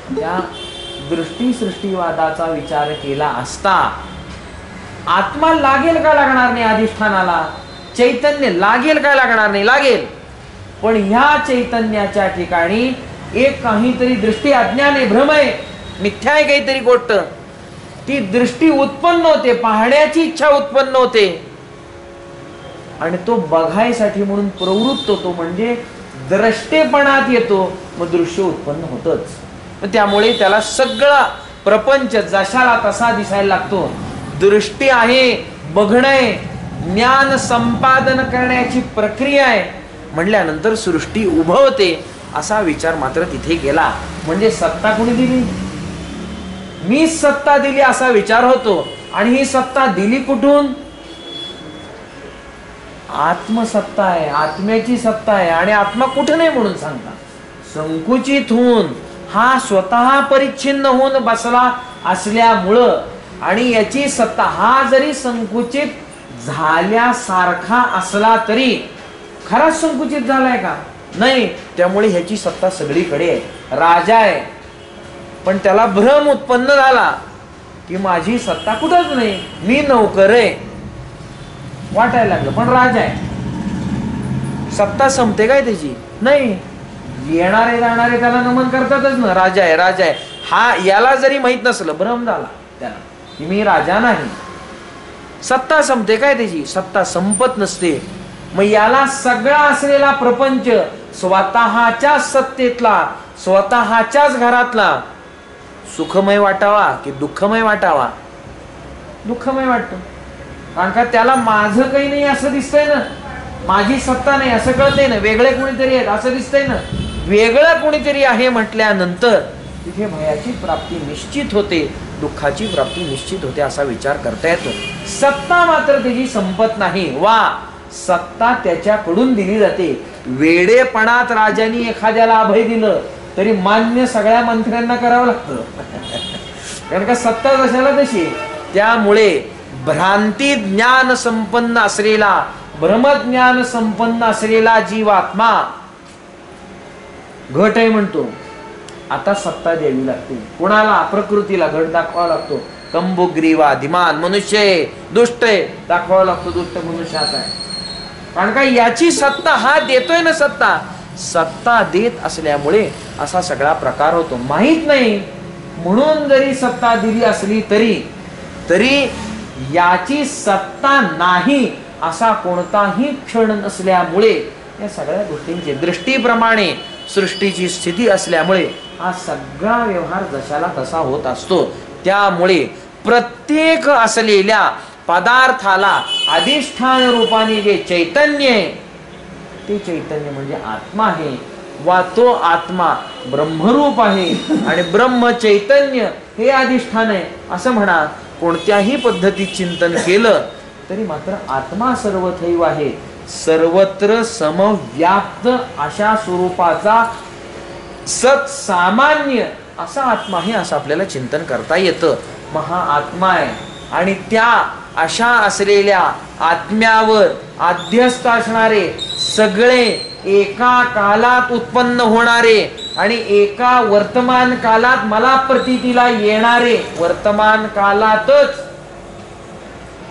त्या दृष्टी सृष्टीवादाचा विचार केला असता आत्मा लागेल का लागणार नाही अधिष्ठानाला? चैतन्य लागेल का लागणार नाही? लागेल. पण ह्या चैतन्याच्या ठिकाणी एक काहीतरी दृष्टी अज्ञान आहे, भ्रम आहे, मिथ्या आहे काहीतरी गोष्ट. ती दृष्टी उत्पन्न होते, पाहण्याची इच्छा उत्पन्न होते आणि तो बघायसाठी म्हणून प्रवृत्त होतो, म्हणजे द्रष्टेपणात येतो. मग दृश्य उत्पन्न होतच. त्यामुळे त्याला सगळा प्रपंच जशाला तसा दिसायला लागतो. दृष्टी आहे, बघणं आहे, ज्ञान संपादन करण्याची प्रक्रिया आहे म्हटल्यानंतर सृष्टी उभवते असा विचार मात्र तिथे केला. म्हणजे सत्ता कोणी दिली? मीच सत्ता दिली असा विचार होतो. आणि ही सत्ता दिली कुठून? आत्मसत्ता आहे, आत्म्याची सत्ता आहे. आणि आत्मा कुठे नाही म्हणून सांगता, संकुचित होऊन हा स्वतः परिच्छिन्न होऊन बसला असल्यामुळं आणि याची सत्ता हा जरी संकुचित झाल्यासारखा असला तरी खराच संकुचित झालाय का? नाही. त्यामुळे ह्याची सत्ता सगळीकडे आहे, राजा आहे. पण त्याला भ्रम उत्पन्न झाला की माझी सत्ता कुठंच नाही, मी नौकर आहे वाटायला लागलं, पण राजा आहे. सत्ता संपते काय त्याची? नाही. येणारे जाणारे त्याला नमन करतातच ना, राजा आहे राजा आहे. हा याला जरी माहित नसलं, भ्रम झाला त्याला की मी राजा नाही. सत्ता संपते काय त्याची? सत्ता संपत नसते. मग याला सगळा असलेला प्रपंच स्वतःच्या सत्तेतला, स्वतःच्याच घरातला सुखमय वाटावा की दुःखमय वाटावा? दुःखमय वाटतो. कारण का त्याला माझं काही नाही असं दिसतंय ना, माझी सत्ता नाही असं कळतंय ना, वेगळे कोणीतरी आहेत असं दिसतंय ना. वेगळं कोणीतरी आहे म्हटल्यानंतर तिथे भयाची प्राप्ती निश्चित होते, दुःखाची प्राप्ती निश्चित होते असा विचार करता येतो. सत्ता मात्र त्याची संपत नाही. वा, सत्ता त्याच्याकडून दिली जाते. वेडेपणात राजांनी एखाद्याला अभय दिलं तरी मान्य सगळ्या मंत्र्यांना करावं लागतं. कारण का सत्ता जशाला तशी. त्यामुळे भ्रांती ज्ञान संपन्न असलेला, ब्रह्मज्ञान संपन्न असलेला जीवात्मा घट आहे म्हणतो. आता सत्ता द्यावी लागते. कोणाला? प्रकृतीला घट दाखवावा लागतो. कंबुग्रीवा धिमान मनुष्य आहे, दुष्ट आहे दाखवावा लागतो, दुष्ट मनुष्य असा आहे. कारण का याची सत्ता हा देतोय ना, सत्ता सत्ता देत असल्यामुळे असा सगळा प्रकार होतो. माहित नाही म्हणून जरी सत्ता दिली असली तरी याची सत्ता नाही असा कोणताही क्षण नसल्यामुळे या सगळ्या गोष्टींची दृष्टीप्रमाणे सृष्टीची स्थिती असल्यामुळे हा सगळा व्यवहार जशाला तसा होत असतो. त्यामुळे प्रत्येक असलेल्या पदार्थाला अधिष्ठान रूपाने जे चैतन्य आहे ते चैतन्य म्हणजे आत्मा आहे. वा तो आत्मा ब्रह्मरूप आहे आणि ब्रह्म चैतन्य हे अधिष्ठान आहे असं म्हणा. कोणत्याही पद्धतीत चिंतन केलं तरी मात्र आत्मा सर्वथैव आहे, सर्वत्र समव्याप्त अशा स्वरूपाचा सत सामान्य असा आत्मा आहे असं आपल्याला चिंतन करता येतं. महा आत्मा आहे आणि त्या अशा असलेल्या आत्म्यावर अध्यस्त असणारे सगळे एका कालात उत्पन्न होणारे आणि एका वर्तमान कालात मला प्रतीतीला येणारे, वर्तमान कालातच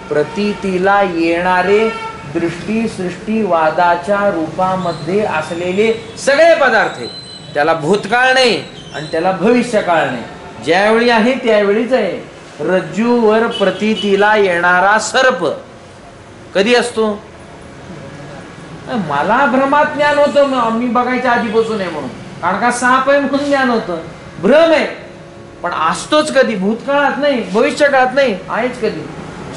प्रतीतीला येणारे दृष्टी सृष्टीवादाच्या रूपामध्ये असलेले सगळे पदार्थ आहेत. त्याला भूतकाळ नाही आणि त्याला भविष्यकाळ नाही. ज्यावेळी आहे त्यावेळीच आहे. रज्जूवर प्रतीतीला येणारा सर्प कधी असतो? मला भ्रमात ज्ञान होतं, मी बघायच्या आधीपासून आहे म्हणून. कारण का साप आहे म्हणून ज्ञान होतं. भ्रम आहे पण असतोच कधी? भूतकाळात नाही, भविष्यकाळात नाही, आहेच कधी?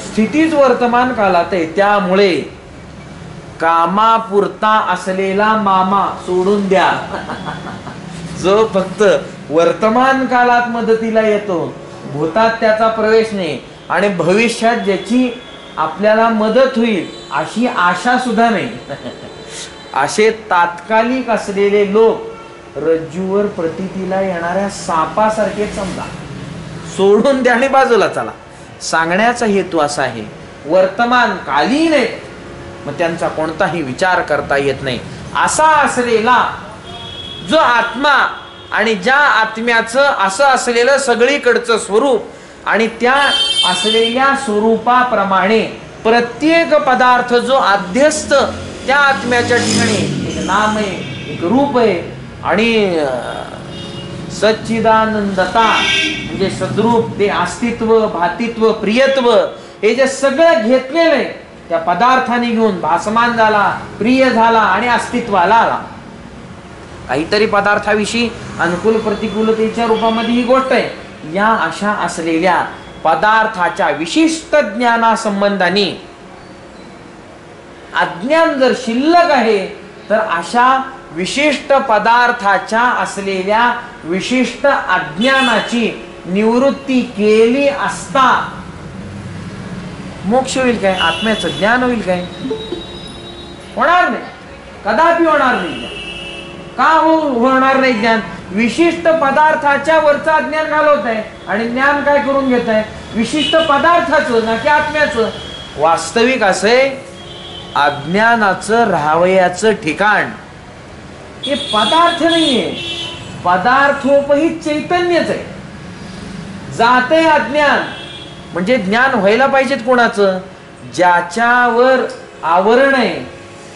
स्थितीच वर्तमान काळात आहे. त्यामुळे कामापुरता असलेला मामा सोडून द्या. जो फक्त वर्तमान काळात मदतीला येतो, भूतात त्याचा प्रवेश नाही आणि भविष्यात ज्याची आपल्याला मदत होईल अशी आशा सुद्धा नाही, असे तात्कालिक असलेले लोक रज्जूवर प्रतीतीला येणाऱ्या सापासारखे समजा. सोडून द्या आणि बाजूला चला. सांगण्याचा हेतू असा आहे, वर्तमान कालीन आहे मग त्यांचा कोणताही विचार करता येत नाही. असा असलेला जो आत्मा आणि ज्या आत्म्याचं असं असलेलं सगळीकडचं स्वरूप आणि त्या असलेल्या स्वरूपाप्रमाणे प्रत्येक पदार्थ जो अध्यस्त त्या आत्म्याच्या ठिकाणी एक नाम आहे, एक रूप आहे आणि सच्चिदानंदता म्हणजे सद्रूप, ते अस्तित्व, भातित्व, प्रियत्व हे जे सगळं घेतलेलं आहे त्या पदार्थाने घेऊन भासमान झाला, प्रिय झाला आणि अस्तित्वाला आला. काहीतरी पदार्थाविषयी अनुकूल प्रतिकूलतेच्या रूपामध्ये ही गोष्ट आहे. या अशा असलेल्या पदार्थाच्या विशिष्ट ज्ञानासंबंधाने अज्ञान जर शिल्लक आहे तर अशा विशिष्ट पदार्थाच्या असलेल्या विशिष्ट अज्ञानाची निवृत्ती केली असता मोक्ष होईल काय? आत्म्याचं ज्ञान होईल काय? होणार नाही, कदापि होणार नाही. का होणार नाही ज्ञान? विशिष्ट पदार्थाच्या वरचं अज्ञान घालवत आहे आणि ज्ञान काय करून घेत आहे? विशिष्ट पदार्थाचं ना की आत्म्याचं. वास्तविक असे अज्ञानाचं राहावयाचं ठिकाण हे पदार्थ नाहीये, पदार्थोपहित चैतन्यच आहे. जाते अज्ञान म्हणजे ज्ञान व्हायला पाहिजेत कोणाचं? ज्याच्यावर आवरण आहे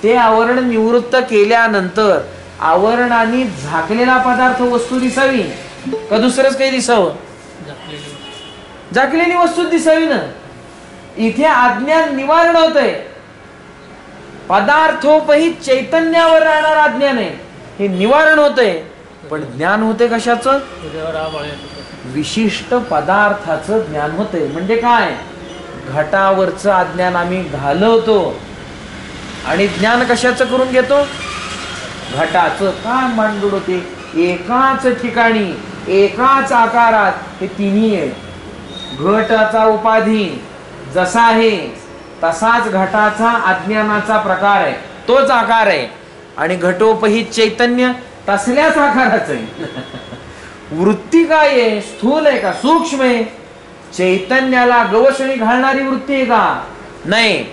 ते आवरण निवृत्त केल्यानंतर आवरणाने झाकलेला पदार्थ वस्तू दिसावी का दुसरंच काही दिसावं? झाकलेली वस्तू दिसावी ना. इथे अज्ञान निवारण होत आहे. पदार्थोपहित चैतन्यावर राहणार अज्ञान आहे हे निवारण होतंय. पण ज्ञान होते कशाचं? विशिष्ट पदार्थाचं ज्ञान होतंय. म्हणजे काय? घटावरचं अज्ञान आम्ही घालवतो आणि ज्ञान कशाचं करून घेतो? घटाचं. काय मांडूड होते? एकाच ठिकाणी एकाच आकारात हे तिन्ही आहे. घटाचा उपाधी जसा आहे तसाच घटाचा अज्ञानाचा प्रकार आहे, तोच आकार आहे. आणि घटोपहित चैतन्य तसल्याच आकाराचं आहे. वृत्ती काय आहे? स्थूल आहे का सूक्ष्म आहे? चैतन्याला गवसणी घालणारी वृत्ती आहे का? नाही.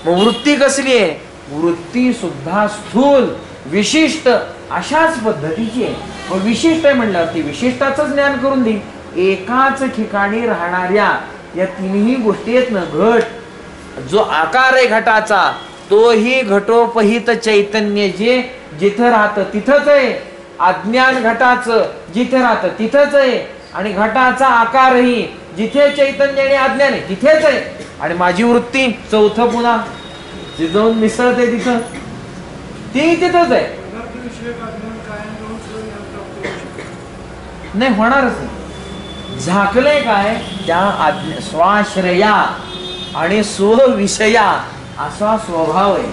मग वृत्ती कसली आहे? वृत्ती सुद्धा स्थूल विशिष्ट अशाच पद्धतीची आहे. मग विशिष्ट आहे म्हणल्यावर ती विशिष्टाचं ज्ञान करून देईल. एकाच ठिकाणी राहणाऱ्या या तिन्ही गोष्टी आहेत ना. घट जो आकार आहे घटाचा तोही घटोपहित चैतन्य जे जिथं राहतं तिथंच आहे. अज्ञान घटाचं जिथे राहतं तिथंच आहे. आणि घटाचा आकारही जिथे चैतन्य आणि अज्ञान आहे तिथेच आहे. आणि माझी वृत्ती चौथं पुन्हा जाऊन मिसळते तिथं, ती तिथंच आहे. नाही होणारच नाही. झाकलंय काय? त्या स्वाश्रया आणि स्वविषया असा स्वभाव आहे.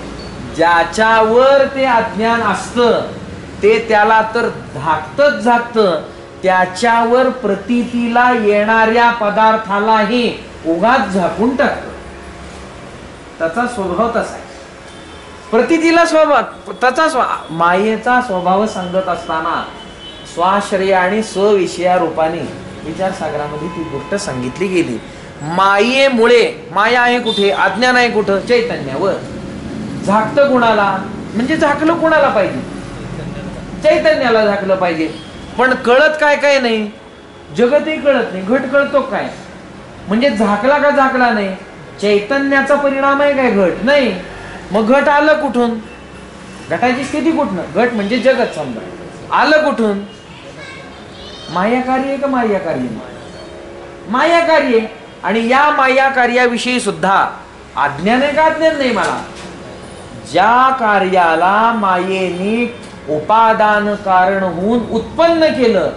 ज्याच्यावर ते अज्ञान असतं ते त्याला तर झाकतच झाकतं. त्याच्यावर प्रतीतीला येणाऱ्या पदार्थालाही उगाच झाकून टाकतं. त्याचा स्वभाव तसा आहे. प्रतीतीला स्वभाव त्याचा मायेचा स्वभाव सांगत असताना स्वाश्रय आणि स्वविषया रूपाने विचारसागरामध्ये ती गोष्ट सांगितली गेली. मायेमुळे, माया आहे कुठे? अज्ञान आहे कुठं? चैतन्यावर. झाकतं कुणाला? म्हणजे झाकलं कुणाला पाहिजे? चैतन्याला झाकलं पाहिजे. पण कळत काय काय नाही? जगतही कळत नाही. घट कळतो काय? म्हणजे झाकला का झाकला नाही? चैतन्याचा परिणाम आहे काय घट? नाही. मग घट आलं कुठून? घटाची स्थिती कुठनं? घट म्हणजे जगत समजा. आलं कुठून? मायाकारी आहे का मायाकारी? मायाकारी आहे. आणि या माया कार्याविषयी सुद्धा अज्ञान आहे का अज्ञान नाही मला? ज्या कार्याला मायेने उपादान कारण होऊन उत्पन्न केलं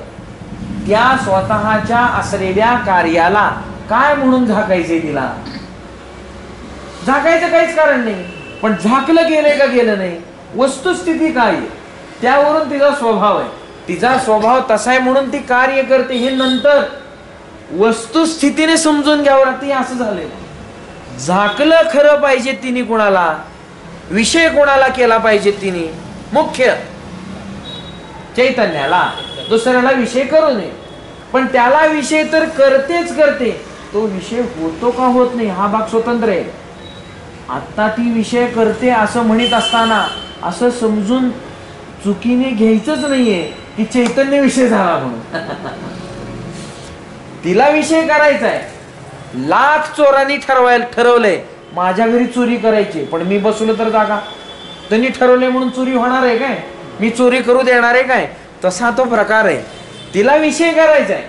त्या स्वतःच्या असलेल्या कार्याला काय म्हणून झाकायचे? तिला झाकायचं काहीच कारण नाही. पण झाकलं गेलंय का गेलं नाही? वस्तुस्थिती काय आहे त्यावरून तिचा स्वभाव आहे. तिचा स्वभाव तसा आहे म्हणून ती कार्य करते. हे नंतर वस्तुस्थितीने समजून घ्यावं लागते. असं झालंय. झाकलं खरं पाहिजे तिने कोणाला? विषय कोणाला केला पाहिजे तिने? मुख्य चैतन्याला. दुसऱ्याला विषय करू नये. पण त्याला विषय तर करतेच करते. तो विषय होतो का होत नाही हा भाग स्वतंत्र आहे. आता ती विषय करते असं म्हणत असताना असं समजून चुकीने घ्यायचंच नाहीये की चैतन्य विषय झाला म्हणून. तिला विषय करायचा आहे. लाख चोरांनी ठरवलंय माझ्या घरी चोरी करायची, पण मी बसलो तर जागा. त्यांनी ठरवलंय म्हणून चोरी होणार आहे काय? मी चोरी करू देणार आहे काय? तसा तो प्रकार आहे. तिला विषय करायचा आहे.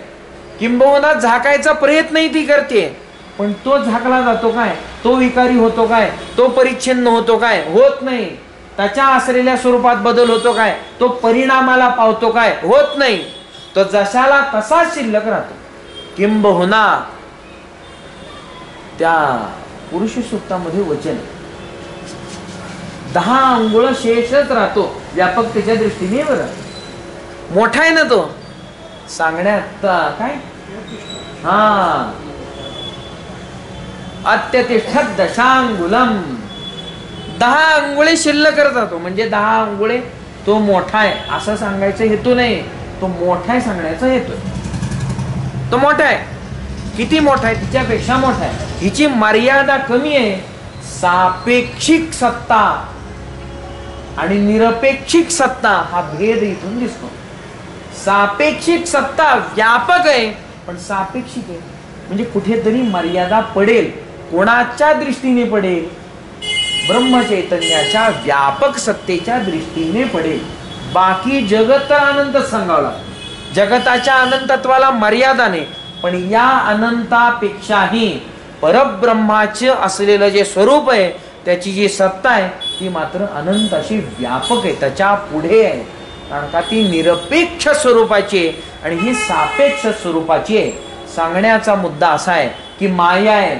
किंबहुना झाकायचा प्रयत्नही ती करते. पण तो झाकला जातो काय? तो विकारी होतो काय? तो परिच्छिन्न होतो काय? होत नाही. त्याच्या असलेल्या स्वरूपात बदल होतो काय? तो परिणामाला पावतो काय? होत नाही. तो जशाला तसाच शिल्लक राहतो. किंबहुना त्या पुरुष सूक्तामध्ये वचन 10 अंगुळ शेषच राहतो व्यापकतेच्या दृष्टीने. बरं मोठा आहे ना तो सांगण्यात काय, हा अत्यतिष्ठत दशांगुलम, 10 अंगुळे शिल्लक राहतो. म्हणजे 10 अंगुळे तो मोठा आहे असं सांगायचं हेतू नाही, तो मोठा आहे सांगण्याचा हेतू. तो मोठा आहे, किती मोठा आहे, तिच्यापेक्षा मोठा आहे. हिची मर्यादा कमी आहे. सापेक्षिक सत्ता आणि निरपेक्षिक सत्ता हा भेद इथून दिसतो. सापेक्षिक सत्ता व्यापक आहे पण सापेक्षिक आहे, म्हणजे कुठेतरी मर्यादा पडेल. कोणाच्या दृष्टीने पडेल? ब्रह्मचैतन्याच्या व्यापक सत्तेच्या दृष्टीने पडेल. बाकी जगत तर अनंतच सांगावं लागतं. जगताच्या अनंतत्वाला मर्यादा नाही, पण या अनंतापेक्षाही परब्रह्माचे असलेलं जे स्वरूप आहे, त्याची जी सत्ता आहे ती मात्र अनंत अशी व्यापक आहे, त्याच्या पुढे आहे. कारण का ती निरपेक्ष स्वरूपाची आहे आणि ही सापेक्ष स्वरूपाची आहे. सांगण्याचा मुद्दा असा आहे की माया आहे,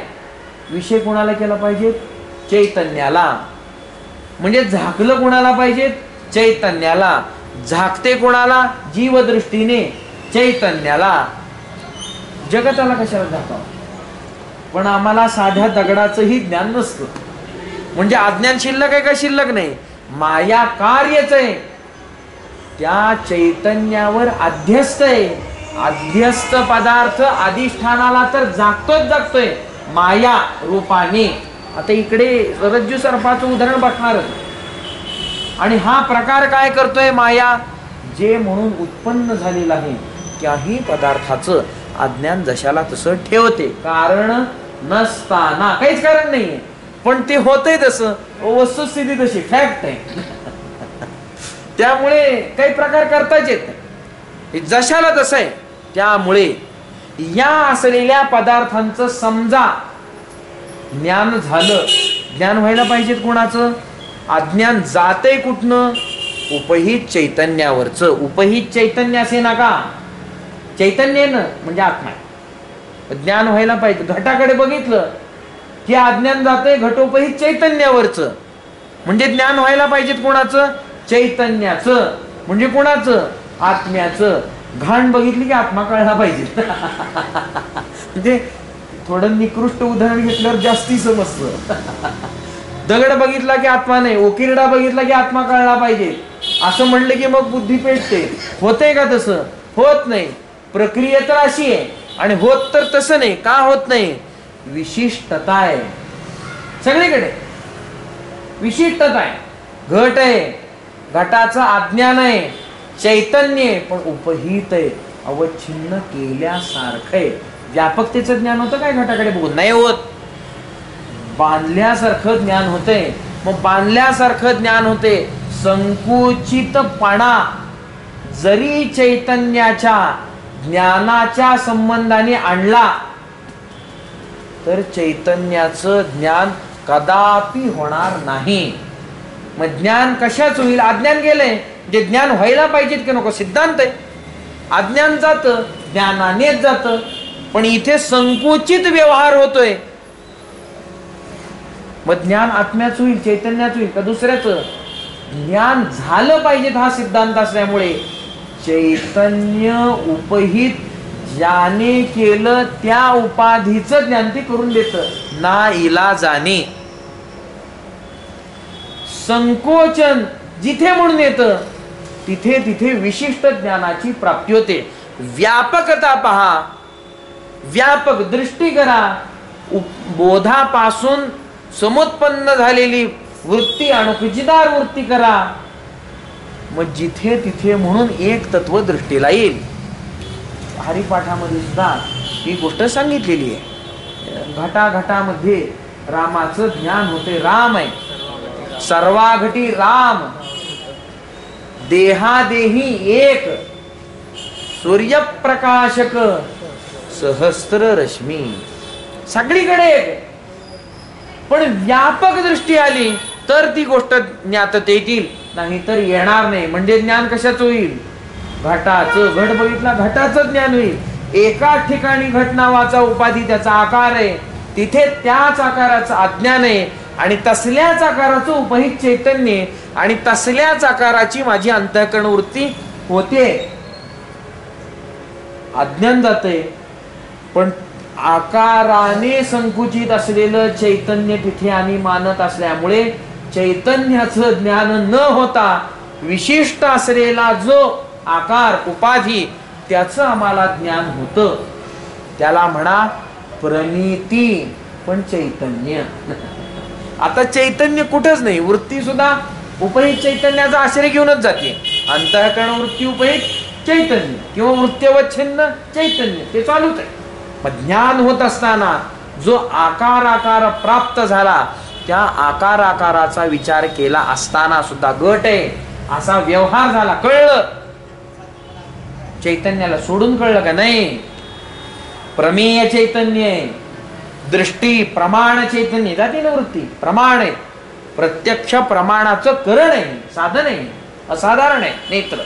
विषय कोणाला केला पाहिजे? चैतन्याला. म्हणजे झाकलं कोणाला पाहिजे? चैतन्याला. झाकते कोणाला? जीवदृष्टीने चैतन्याला. जगताला कशाला झाकावं? पण आम्हाला साध्या दगडाचंही ज्ञान नसतं. म्हणजे अज्ञान शिल्लक आहे का? शिल्लक नाही. माया कार्यच आहे, त्या चैतन्यावर अध्यस्त आहे. अध्यस्त पदार्थ अधिष्ठानाला तर जागतोच जागतोय माया रूपाने. आता इकडे रज्जू सर्पाचं उदाहरण बघणारच. आणि हा प्रकार काय करतोय? माया जे म्हणून उत्पन्न झालेलं आहे त्याही पदार्थाचं अज्ञान जशाला तसं ठेवते. कारण नसताना काहीच कारण नाहीये, पण ते होतंय तसं. वस्तुस्थिती तशी फॅक्ट आहे. त्यामुळे काही प्रकार करताच येत नाही, जशाला तसं आहे. त्यामुळे या असलेल्या पदार्थांचं समजा ज्ञान झालं. ज्ञान व्हायला पाहिजेत कोणाचं? अज्ञान जाते कुठनं? उपहित चैतन्यावरचं. उपहित चैतन्य असे नका, चैतन्य न म्हणजे आत्मा. ज्ञान व्हायला पाहिजे. घटाकडे बघितलं की अज्ञान जाते घटोपहित चैतन्यावरचं. म्हणजे ज्ञान व्हायला पाहिजेत कोणाचं? चैतन्याचं. म्हणजे कोणाचं? आत्म्याचं. घाण बघितली की आत्मा कळला पाहिजे. म्हणजे थोडं निकृष्ट उदाहरण घेतल्यावर जास्ती समजतं. दगड बघितला की आत्मा नाही, उकिरडा बघितला की आत्मा कळला पाहिजे असं म्हणलं की मग बुद्धी पेटते. होतंय का तसं? होत नाही. प्रक्रिया तर अशी आहे आणि होत तर तसं नाही. का होत नाही? विशिष्टता आहे सगळीकडे. विशिष्टता आहे. घट आहे, घटाचं अज्ञान आहे, चैतन्य आहे पण उपहित आहे, अवच्छिन्न केल्यासारखं आहे. व्यापकतेचं ज्ञान होतं काय घटाकडे बघून? नाही होत. बांधल्यासारखं ज्ञान होतंय. मग बांधल्यासारखं ज्ञान होते. संकुचितपणा जरी चैतन्याच्या ज्ञानाच्या संबंधाने आणला तर चैतन्याचं ज्ञान कदापि होणार नाही. मग ज्ञान कशाच होईल? अज्ञान गेलंय, जे ज्ञान व्हायला पाहिजेत की नको? सिद्धांत आहे. अज्ञान जातं, ज्ञानानेच जातं. पण इथे संकुचित व्यवहार होतोय. मग ज्ञान आत्म्याच होईल, चैतन्याच होईल का दुसऱ्याचं? ज्ञान झालं पाहिजेत हा सिद्धांत असल्यामुळे चैतन्य उपहित ज्याने केलं त्या उपाधीचं ज्ञान ते करून देतं ना इलाजाने. संकोचन जिथे म्हणून येतं तिथे तिथे विशिष्ट ज्ञानाची प्राप्ती होते. व्यापकता पहा, व्यापक दृष्टी करा. बोधापासून समुत्पन्न झालेली वृत्ती अणुकुचिदार वृत्ती करा. मग जिथे तिथे म्हणून एक तत्व दृष्टीला येईल. हरिपाठामध्ये सुद्धा ही गोष्ट सांगितलेली आहे. घटाघटामध्ये रामाचं ज्ञान होते. राम आहे, सर्वाघटी राम. देहादेही एक, सूर्यप्रकाशक सहस्त्र रश्मी. सगळीकडे एक. पण व्यापक दृष्टी आली तर ती गोष्ट ज्ञातता येईल, नाही तर येणार नाही. म्हणजे ज्ञान कशाचं होईल? घटाचं. घट बघितला, घटाचं ज्ञान होईल. एकाच ठिकाणी घट नावाचा उपाधी त्याचा आकार आहे, तिथे त्याच आकाराचं अज्ञान आहे. आणि तसल्याच आकाराचं उपहित चैतन्य आणि तसल्याच आकाराची माझी अंतःकरण वृत्ती होते. अज्ञान जाते, पण आकाराने संकुचित असलेलं चैतन्य तिथे आम्ही मानत असल्यामुळे चैतन्याचं ज्ञान न होता विशिष्ट असलेला जो आकार उपाधी त्याचं आम्हाला ज्ञान होतं. त्याला म्हणा प्रमिती, पण चैतन्य. आता चैतन्य कुठंच नाही. वृत्ती सुद्धा उपहित चैतन्याचा आश्रय घेऊनच जाते. अंतःकरण वृत्ती उपहित चैतन्य किंवा वृत्त्यवच्छिन्न चैतन्य ते चालूच आहे. मग ज्ञान होत असताना जो आकार प्राप्त झाला त्या आकाराचा विचार केला असताना सुद्धा गट आहे असा व्यवहार झाला. कळलं, चैतन्याला सोडून कळलं का नाही. प्रमेय चैतन्य, दृष्टी प्रमाण चैतन्य, जाते ना वृत्ती प्रमाण आहे. प्रत्यक्ष प्रमाणाचं करण आहे, साधन आहे, असाधारण आहे नेत्र.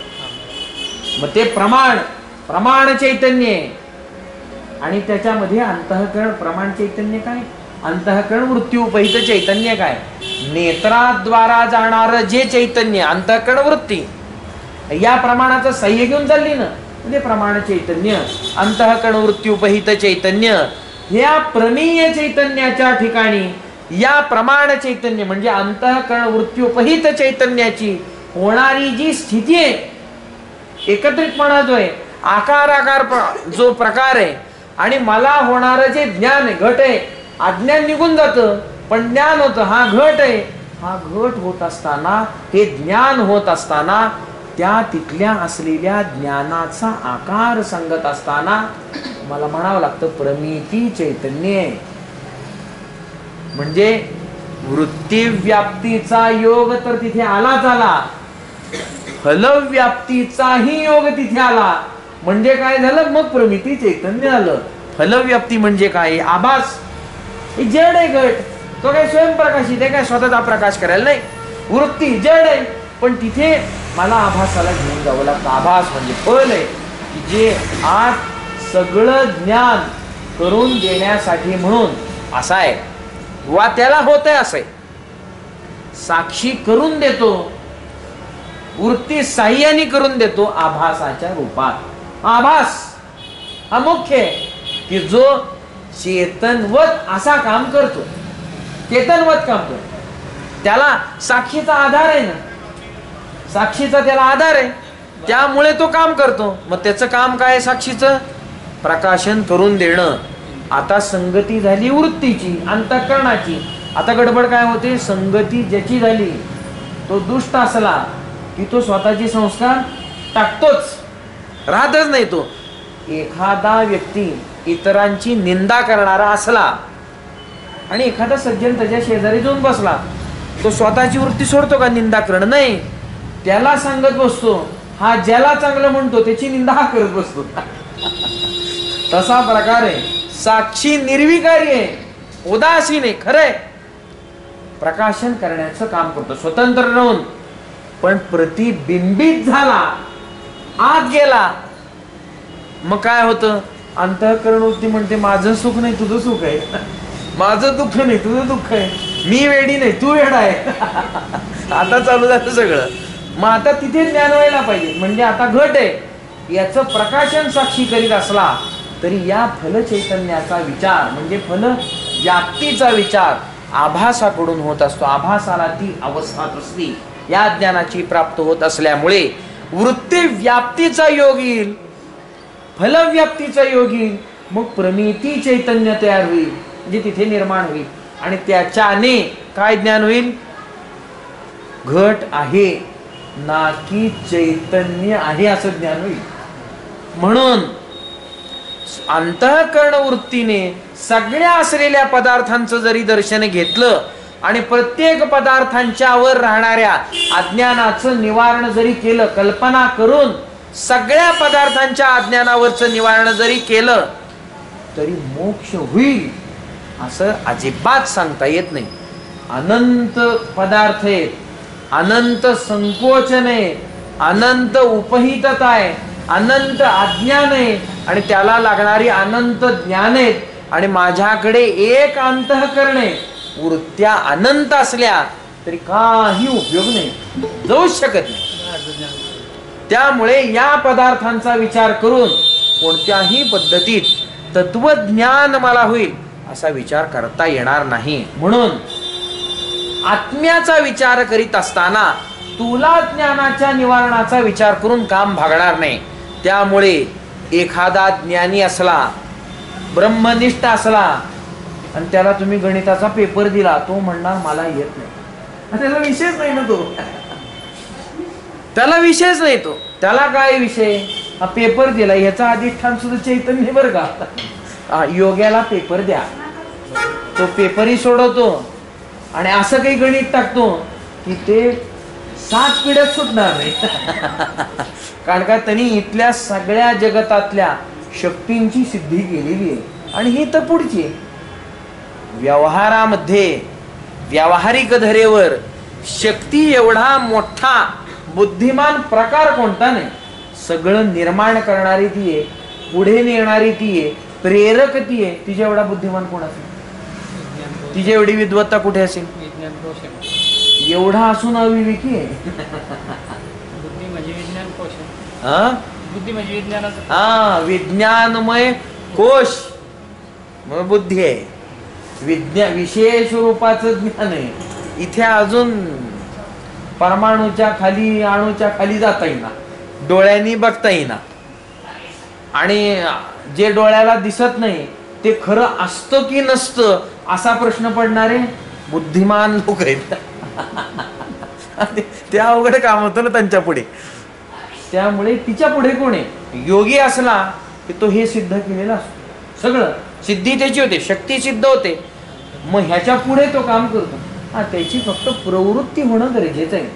मग ते प्रमाण चैतन्य आणि त्याच्यामध्ये अंतःकरण प्रमाण चैतन्य काय, अंतःकरण वृत्ती उपहित चैतन्य काय. नेत्राद्वारा जाणार जे चैतन्य अंतःकरण वृत्ती या प्रमाणाचं सह्य घेऊन चालली ना, म्हणजे प्रमाण चैतन्य अंतःकरण वृत्ती उपहित चैतन्य. या प्रमेय चैतन्याच्या ठिकाणी या प्रमाण चैतन्य म्हणजे अंतःकरण वृत्ती उपहित चैतन्याची होणारी जी स्थिती आहे, एकत्रितपणा जो आहे, आकार जो प्रकार आहे आणि मला होणारं जे ज्ञान आहे, घट आहे, अज्ञान निघून जातं पण ज्ञान होतं. हा घट आहे, हा घट होत असताना, हे ज्ञान होत असताना त्या तिथल्या असलेल्या ज्ञानाचा आकार सांगत असताना मला म्हणावं लागतं प्रमिती चैतन्य. म्हणजे वृत्ती व्याप्तीचा योग तर तिथे आलाच आला, फलव्याप्तीचाही योग तिथे आला. म्हणजे काय झालं, मग प्रमिती चैतन्य आलं. फलव्याप्ती म्हणजे काय, आभास. हे जड आहे घट, तो काय स्वयंप्रकाशित आहे, काय स्वतःचा प्रकाश करायला नाही. वृत्ती जड आहे, पण तिथे मला आभासाला घेऊन जावं लागतं. आभास म्हणजे फल आहे की जे आत सगळं ज्ञान करून देण्यासाठी म्हणून असा आहे वा त्याला होत आहे असं आहे. साक्षी करून देतो, वृत्ती साह्याने करून देतो आभासाच्या रूपात. आभास हा मुख्य आहे की जो चेतनवत असा काम करतो, चेतनवत काम करतो. त्याला साक्षीचा आधार आहे ना, साक्षीचा त्याला आधार आहे, त्यामुळे तो काम करतो. मग त्याचं काम काय, साक्षीचं प्रकाशन करून देणं. आता संगती झाली वृत्तीची अंतःकरणाची. आता गडबड काय होते, संगती ज्याची झाली तो दुष्ट असला की तो स्वतःचे संस्कार टाकतोच, राहतच नाही. तो एखादा व्यक्ती इतरांची निंदा करणारा असला आणि एखादा सज्जन त्याच्या शेजारी जाऊन बसला, तो स्वतःची वृत्ती सोडतो का निंदा करणं? नाही, त्याला सांगत बसतो. हा ज्याला चांगलं म्हणतो त्याची निंदा हा करत बसतो. तसा प्रकार आहे. साक्षी निर्विकारी आहे, उदासीन आहे, खरंय, प्रकाशन करण्याचं काम करतो स्वतंत्र राहून. पण प्रतिबिंबित झाला, आत गेला, मग काय होतं, अंतःकरण वृत्ती म्हणते माझं सुख नाही तुझं सुख आहे, माझं दुःख नाही तुझं दुःख आहे, मी वेडी नाही तू वेडा आहे. आता चालू झालं सगळं. मग आता तिथे ज्ञान व्हायला पाहिजे. म्हणजे आता घट आहे याचं प्रकाशन साक्षी करीत असला तरी या फल चैतन्याचा विचार म्हणजे फल व्याप्तीचा विचार आभासाकडून होत असतो. आभासाला ती अवस्था असली या ज्ञानाची प्राप्त होत असल्यामुळे वृत्ती व्याप्तीचा योग येईल, फलव्याप्तीचा योग येईल, मग प्रमिती चैतन्य तयार होईल, म्हणजे तिथे निर्माण होईल. आणि त्याच्याने काय ज्ञान होईल, घट आहे ना की चैतन्य आहे असं ज्ञान होईल. म्हणून अंतःकरण वृत्तीने सगळ्या असलेल्या पदार्थांचं जरी दर्शन घेतलं आणि प्रत्येक पदार्थांच्या वर राहणाऱ्या अज्ञानाचं निवारण जरी केलं, कल्पना करून सगळ्या पदार्थांच्या अज्ञानावरचं निवारण जरी केलं तरी मोक्ष होईल असं अजिबात सांगता येत नाही. अनंत पदार्थ आहेत, अनंत संकोचन आहे, अनंत उपहितता आहे, अनंत अज्ञान आहे आणि त्याला लागणारी अनंत ज्ञान आहेत. आणि माझ्याकडे एक अंतःकरण आहे, वृत्त्या अनंत असल्या तरी काही उपयोग नाही, जाऊच शकत नाही. त्यामुळे या पदार्थांचा विचार करून कोणत्याही पद्धतीत तत्वज्ञान मला होईल असा विचार करता येणार नाही. म्हणून आत्म्याचा विचार करीत असताना तुला ज्ञानाच्या निवारणाचा विचार करून काम भागणार नाही. त्यामुळे एखादा ज्ञानी असला, ब्रह्मनिष्ठ असला आणि त्याला तुम्ही गणिताचा पेपर दिला, तो म्हणणार मला येत नाही. त्याला विषयच नाही ना, तो त्याला विषयच नाही. तो त्याला काय विषय, हा पेपर दिला ह्याचा अधिष्ठान सुद्धा चैतन्य बरं का. योग्याला पेपर द्या, तो पेपरही सोडवतो आणि असं काही गणित टाकतो की ते 7 पिढ्यात सुटणार नाही. कारण का त्यांनी इथल्या सगळ्या जगतातल्या शक्तींची सिद्धी केलेली आहे आणि ही तर पुढची. व्यवहारामध्ये व्यावहारिक धरेवर शक्ती एवढा मोठा बुद्धिमान प्रकार कोणता नाही. सगळं निर्माण करणारी ती आहे, पुढे नेणारी ती आहे, प्रेरक ती आहे. तिच्या एवढा बुद्धिमान कोण असेल, तिच्या एवढी विद्वत्ता कुठे असेल. एवढा असून अविवेकी आहे. बुद्धी म्हणजे विज्ञान कोश. बुद्धी म्हणजे विज्ञानाचं. हा, विज्ञानमय कोश मग बुद्धी आहे. विशेष रूपाचं ज्ञान आहे. इथे अजून परमाणूच्या खाली, अणूच्या खाली जाता येईना, डोळ्यांनी बघता येईना. आणि जे डोळ्याला दिसत नाही ते खरं असतं की नसतं असा प्रश्न पडणारे बुद्धिमान लोक आहेत. ते अवघड काम होतं ना त्यांच्या पुढे. त्यामुळे तिच्या पुढे कोण आहे, योगी असला की तो हे सिद्ध केलेला असतो. सगळं सिद्धी त्याची होते, शक्ती सिद्ध होते. मग ह्याच्या पुढे तो काम करतो. हा, त्याची फक्त प्रवृत्ती होणं गरजेचं आहे.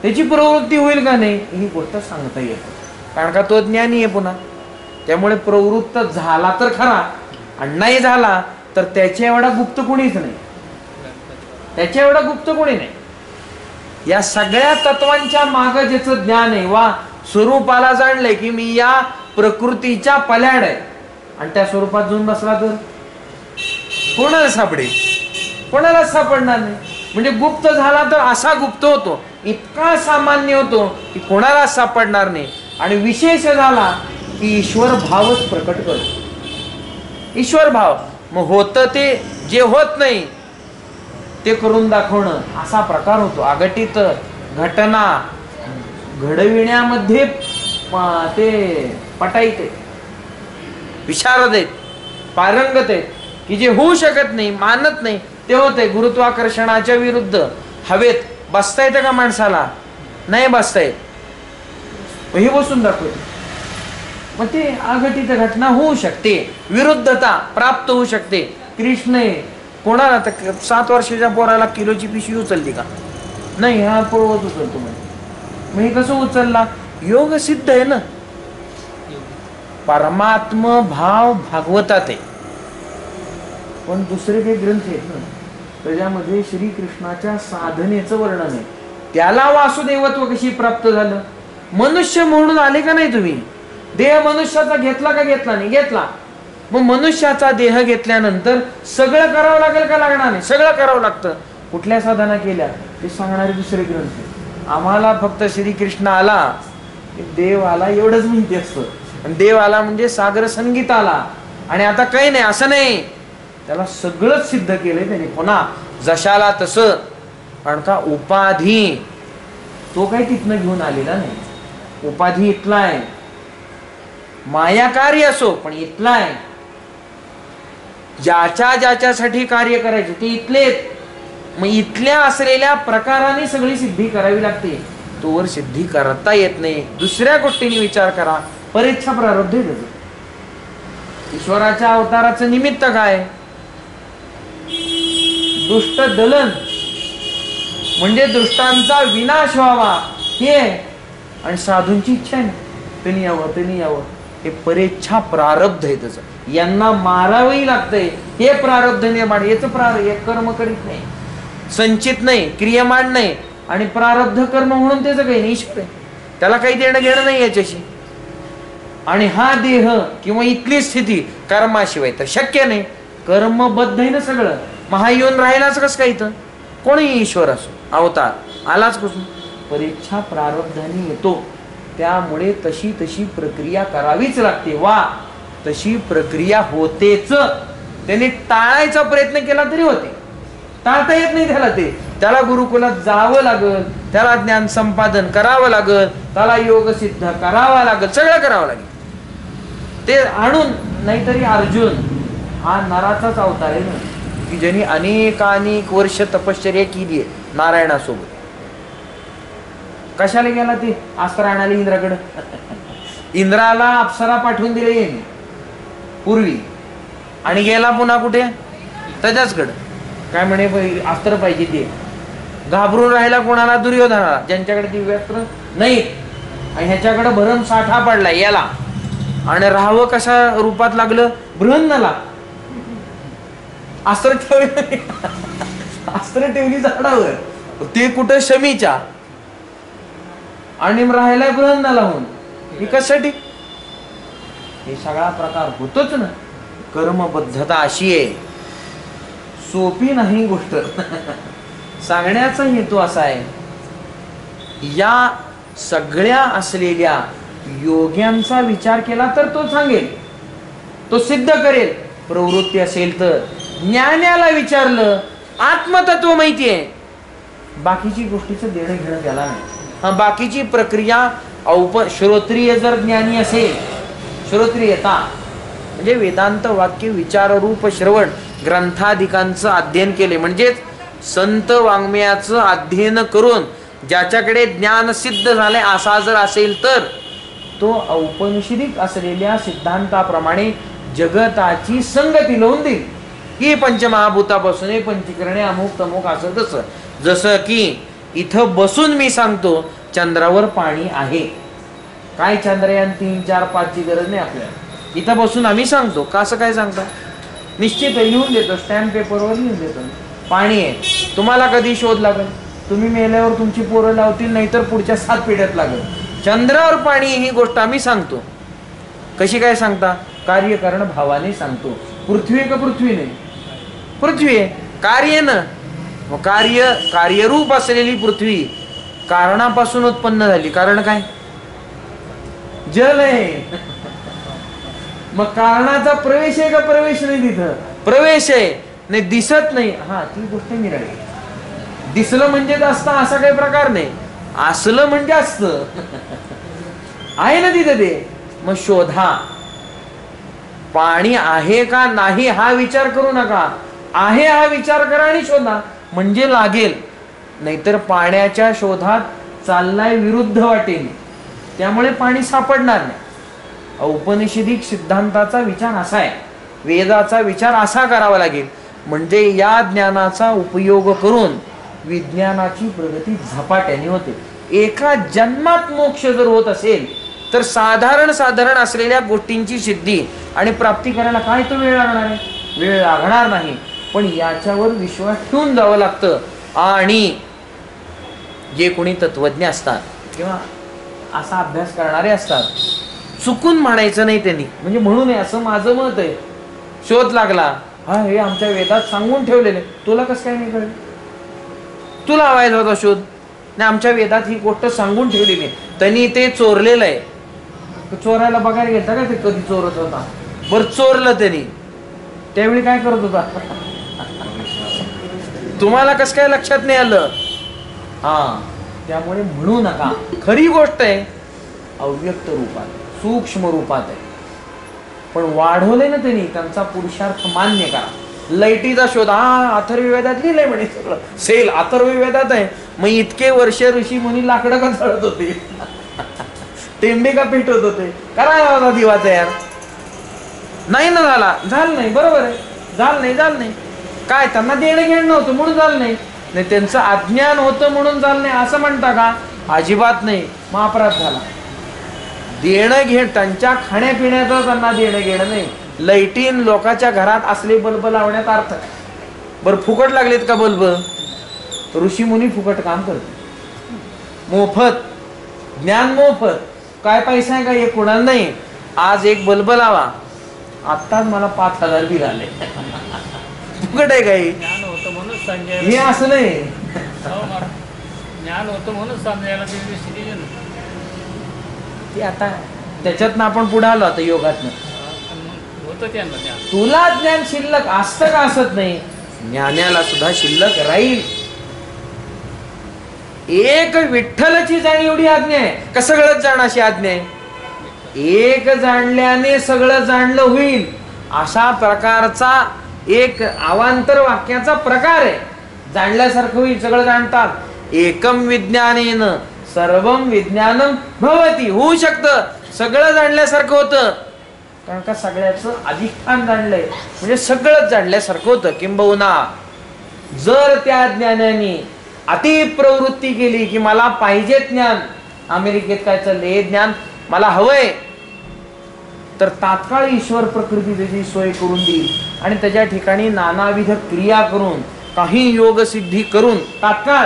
त्याची प्रवृत्ती होईल का नाही ही गोष्ट सांगता येत, कारण का तो ज्ञानी आहे पुन्हा. त्यामुळे प्रवृत्त झाला तर खरा आणि नाही झाला तर त्याच्या एवढा गुप्त कोणीच नाही, त्याच्या एवढा गुप्त कोणी नाही. या सगळ्या तत्वांच्या माग ज्याचं ज्ञान आहे, वा स्वरूपाला जाणलंय की मी या प्रकृतीच्या पल्याड आहे आणि त्या स्वरूपात जाऊन बसला तर कोणाला सापडेल, कोणाला सापडणार नाही. म्हणजे गुप्त झाला तर असा गुप्त होतो, इतका सामान्य होतो की कोणाला सापडणार नाही. आणि विशेष झाला की ईश्वर भावच प्रकट करतो. ईश्वर भाव मग होतं ते जे होत नाही ते करून दाखवणं असा प्रकार होतो. अघटित घटना घडविण्यामध्ये ते पटाईत आहेत, विशारद आहेत, पारंगत आहेत की जे होऊ शकत नाही, मानत नाही ते होते. गुरुत्वाकर्षणाच्या विरुद्ध हवेत बसता येतं का माणसाला, नाही बसता येत, हे बसून दाखवते. मग ते अघटित घटना होऊ शकते, विरुद्धता प्राप्त होऊ शकते. कृष्ण कोणाला तर 7 वर्षाच्या पोराला किलोची पिशवी उचलली का, नाही, हा पळवत उचलतो म्हणजे. मग हे कसं उचलला, योग सिद्ध आहे ना. परमात्म भाव भागवतात आहे, पण दुसरे काही ग्रंथ आहेत ना त्याच्यामध्ये श्रीकृष्णाच्या साधनेचं वर्णन आहे. त्याला वासुदेवत्व कशी प्राप्त झालं, मनुष्य म्हणून आले का नाही तुम्ही. देह मनुष्याचा घेतला का घेतला नाही, घेतला. मग मनुष्याचा देह घेतल्यानंतर सगळं करावं लागेल का लागणार नाही, सगळं करावं लागतं. कुठल्या साधना केल्या ते सांगणारे दुसरे ग्रंथ. आम्हाला फक्त श्रीकृष्ण आला, देव आला एवढंच माहिती असतं. आणि देव आला म्हणजे सागर संगीत आला आणि आता काही नाही असं नाही, त्याला सगळंच सिद्ध केलंय त्याने. पुन्हा जशाला तसं, कारण का उपाधी तो काही तिथनं घेऊन आलेला नाही. उपाधी इथला आहे, मायाकारी असो पण इथला आहे. ज्याच्या ज्याच्यासाठी कार्य करायचे ते इथलेच. मग इथल्या असलेल्या प्रकाराने सगळी सिद्धी करावी लागते. तोवर सिद्धी करता येत नाही. दुसऱ्या गोष्टीने विचार करा, परीक्षा प्रारब्ध. ईश्वराच्या अवताराचं निमित्त काय, दुष्ट दलन म्हणजे दुष्टांचा विनाश व्हावा हे, आणि साधूंची इच्छा आहे त्यांनी यावं त्यांनी यावं, हे परीक्षा प्रारब्ध आहे त्याचं. यांना मारावंही लागतंय, हे प्रारब्ध निर्माण. याचं हे कर्म करीत नाही, संचित नाही, क्रियमान नाही, आणि प्रारब्ध कर्म म्हणून त्याचं काही नाही, ईश्वर आहे, त्याला काही देणं घेणं नाही याच्याशी. आणि हा देह किंवा इथली स्थिती कर्माशिवाय तर शक्य नाही. कर्मबद्ध आहे ना सगळं, मग हा येऊन राहिलाच कस काय इथं? कोणीही ईश्वर असो, अवतार आलाच कुठून? परीक्षा प्रारब्धाने येतो. त्यामुळे तशी तशी प्रक्रिया करावीच लागते. वा तशी प्रक्रिया होतेच. त्याने टाळायचा प्रयत्न केला तरी होते, टाळता येत नाही त्याला. त्याला गुरुकुलात जावं लागल, त्याला ज्ञान संपादन करावं लागल, त्याला योग सिद्ध करावा लागल, सगळं करावं लागेल ते आणून. नाहीतरी अर्जुन हा नराचाच अवतार आहे ना, की ज्यांनी अनेकानेक वर्ष तपश्चर्या केली आहे नारायणासोबत. कशाला गेला ते अस्त्र आणाले इंद्राकडे? इंद्राला अप्सरा पाठवून दिले पूर्वी, आणि गेला पुन्हा कुठे? त्याच्याचकडे. काय म्हणे अस्त्र पाहिजे ते. घाबरून राहिला कोणाला? दुर्योधनाला, ज्यांच्याकडे दिव्यास्त्र नाही. आणि ह्याच्याकडे भरम साठा पडला याला. आणि राहावं कशा रूपात लागलं? बृहन्नला. अस्त्र ठेवली, अस्त्र ठेवली झाडावर, ते कुठं? शमीच्या. आणि राहायला बृहन्नला होऊन. हे कशासाठी? हे सगळा प्रकार होतोच ना. कर्मबद्धता अशी आहे, सोपी नाही गोष्ट. सांगण्याचा हेतू असा आहे, या सगळ्या असलेल्या योग्यांचा विचार केला तर तो सांगेल, तो सिद्ध करेल. प्रवृत्ती असेल तर ज्ञानाला विचारलं, आत्मतत्व माहिती आहे, बाकीची गोष्टीचं देणं घेणं त्याला नाही. हा बाकीची प्रक्रिया श्रोत्रिय जर ज्ञानी असेल, श्रोत्रियता म्हणजे वेदांत वाक्य विचाररूप श्रवण ग्रंथाधिकांचं अध्ययन केले, म्हणजेच संत वाङ्मयाचं अध्ययन करून ज्याच्याकडे ज्ञान सिद्ध झाले असा जर असेल तर तो औपनिषदिक असलेल्या सिद्धांताप्रमाणे जगताची संगती लावून देईल. ही पंचमहाभूतापासून हे पंचकरणे अमुक तमुक असं तसं. जसं की इथं बसून मी सांगतो चंद्रावर पाणी आहे. काय चंद्रयान 3, 4, 5 ची गरज नाही आपल्याला. इथं बसून आम्ही सांगतो. कसं काय सांगता? निश्चित लिहून देतो, स्टॅम्प पेपरवर लिहून देतो पाणी आहे. तुम्हाला कधी शोध लागेल? तुम्ही मेल्यावर तुमची पोरं लावतील, नाहीतर पुढच्या 7 पिढ्यात लागेल. चंद्रावर पाणी ही गोष्ट आम्ही सांगतो. कशी काय सांगता? कार्यकारण भावाने सांगतो. पृथ्वी का पृथ्वी नाही? पृथ्वी आहे, कार्य न. मग कार्यरूप असलेली पृथ्वी कारणापासून उत्पन्न झाली. कारण काय? जल आहे. मग कारणाचा प्रवेश आहे का प्रवेश नाही? तिथं प्रवेश आहे, नाही दिसत नाही. हा ती गोष्ट निराळी. दिसलं म्हणजे असतं असा काही प्रकार नाही, असलं म्हणजे असतं. आहे ना तिथं ते. मग शोधा. पाणी आहे का नाही हा विचार करू नका, आहे हा विचार करा आणि शोधा, म्हणजे लागेल. नाहीतर पाण्याच्या शोधात चाललाय विरुद्ध वाटेल, त्यामुळे पाणी सापडणार नाही. औपनिषदिक सिद्धांताचा विचार असा आहे, वेदाचा विचार असा करावा लागेल, म्हणजे या ज्ञानाचा उपयोग करून विज्ञानाची प्रगती झपाट्याने होते. एका जन्मात मोक्ष जर होत असेल तर साधारण असलेल्या गोष्टींची सिद्धी आणि प्राप्ती करायला काय तो वेळ लागणार आहे? वेळ लागणार नाही. पण याच्यावर विश्वास ठेवून जावं लागतं. आणि जे कोणी तत्वज्ञ असतात किंवा असा अभ्यास करणारे असतात, चुकून म्हणायचं नाही त्यांनी, म्हणजे म्हणू नये असं माझं मत आहे. शोध लागला, हा हे आमच्या वेदात सांगून ठेवलेले, तुला कसं काय नाही कळलं? तुला लावायचा होता शोध. नाही, आमच्या वेदात ही गोष्ट सांगून ठेवलेली, त्यांनी ते चोरलेलं आहे. चोरायला बघायला गेलता का ते कधी चोरत होता? बरं चोरलं त्यांनी, त्यावेळी काय करत होता? तुम्हाला कसं काय लक्षात नाही आलं? हा, त्यामुळे म्हणू नका. खरी गोष्ट आहे अव्यक्त रूपात, सूक्ष्म रूपात आहे, पण वाढवले ना त्यांनी, त्यांचा पुरुषार्थ मान्य करा. लाईटीचा शोध, हा अथर्ववेदात लिहिलंय म्हणे सगळं, सेल अथर्ववेदात आहे. मग इतके वर्ष ऋषी मुनी लाकडं का जळत होते, टेंबे का पेटवत होते? करा दिवा तयार. नाही ना झालं नाही, बरोबर आहे, झालं नाही. काय त्यांना देणं घेणं नव्हतं म्हणून झालं नाही? त्यांचं अज्ञान होतं म्हणून झालं नाही असं म्हणता का? अजिबात नाही. मग अपराध झाला. देणं घेणं त्यांच्या खाण्यापिण्याचं त्यांना देणं घेणं नाही. लाईटीन लोकांच्या घरात असले बल्ब लावण्यात अर्थ. बरं फुकट लागलेत का बल्ब? ऋषी मुनी फुकट काम करते, मोफत ज्ञान, मोफत. काय पैसा आहे का? एक कोणाला नाही. आज एक बल्ब लावा, आत्ताच मला 5,000 बिल आले. फुकट आहे काही? संजय हे असं नाही. हो मग ज्ञान होतं म्हणून समजायला ते दृष्टी दिली ना. ते आता त्याच्यातनं आपण पुढे आलो आता योगातनं. पण मग होतं त्यांना ज्ञान. तुला ज्ञान शिल्लक असतं का असत नाही, ज्ञानाला सुद्धा शिल्लक राहील. एक विठ्ठलची जाण एवढी आज्ञा आहे का सगळंच जाण अशी आज्ञा आहे. एक जाणल्याने सगळं जाणलं होईल अशा प्रकारचा एक अवांतर वाक्याचा प्रकार आहे. जाणल्यासारखं होईल, सगळं जाणतात. एकम विज्ञानेन सर्वम विज्ञानम भवती. होऊ शकतं, सगळं जाणल्यासारखं होतं, कारण का सगळ्याचं अधिष्ठान जाणलंय म्हणजे सगळंच जाणल्यासारखं होतं. किंबहुना जर त्या ज्ञानाने अतिप्रवृत्ती केली की मला पाहिजे ज्ञान, अमेरिकेत काय चाललंय हे ज्ञान मला हवंय, तर तात्काळ ईश्वर प्रकृती त्याची सोय करून देईल आणि त्याच्या ठिकाणी नानाविध क्रिया करून काही योग सिद्धी करून तात्काळ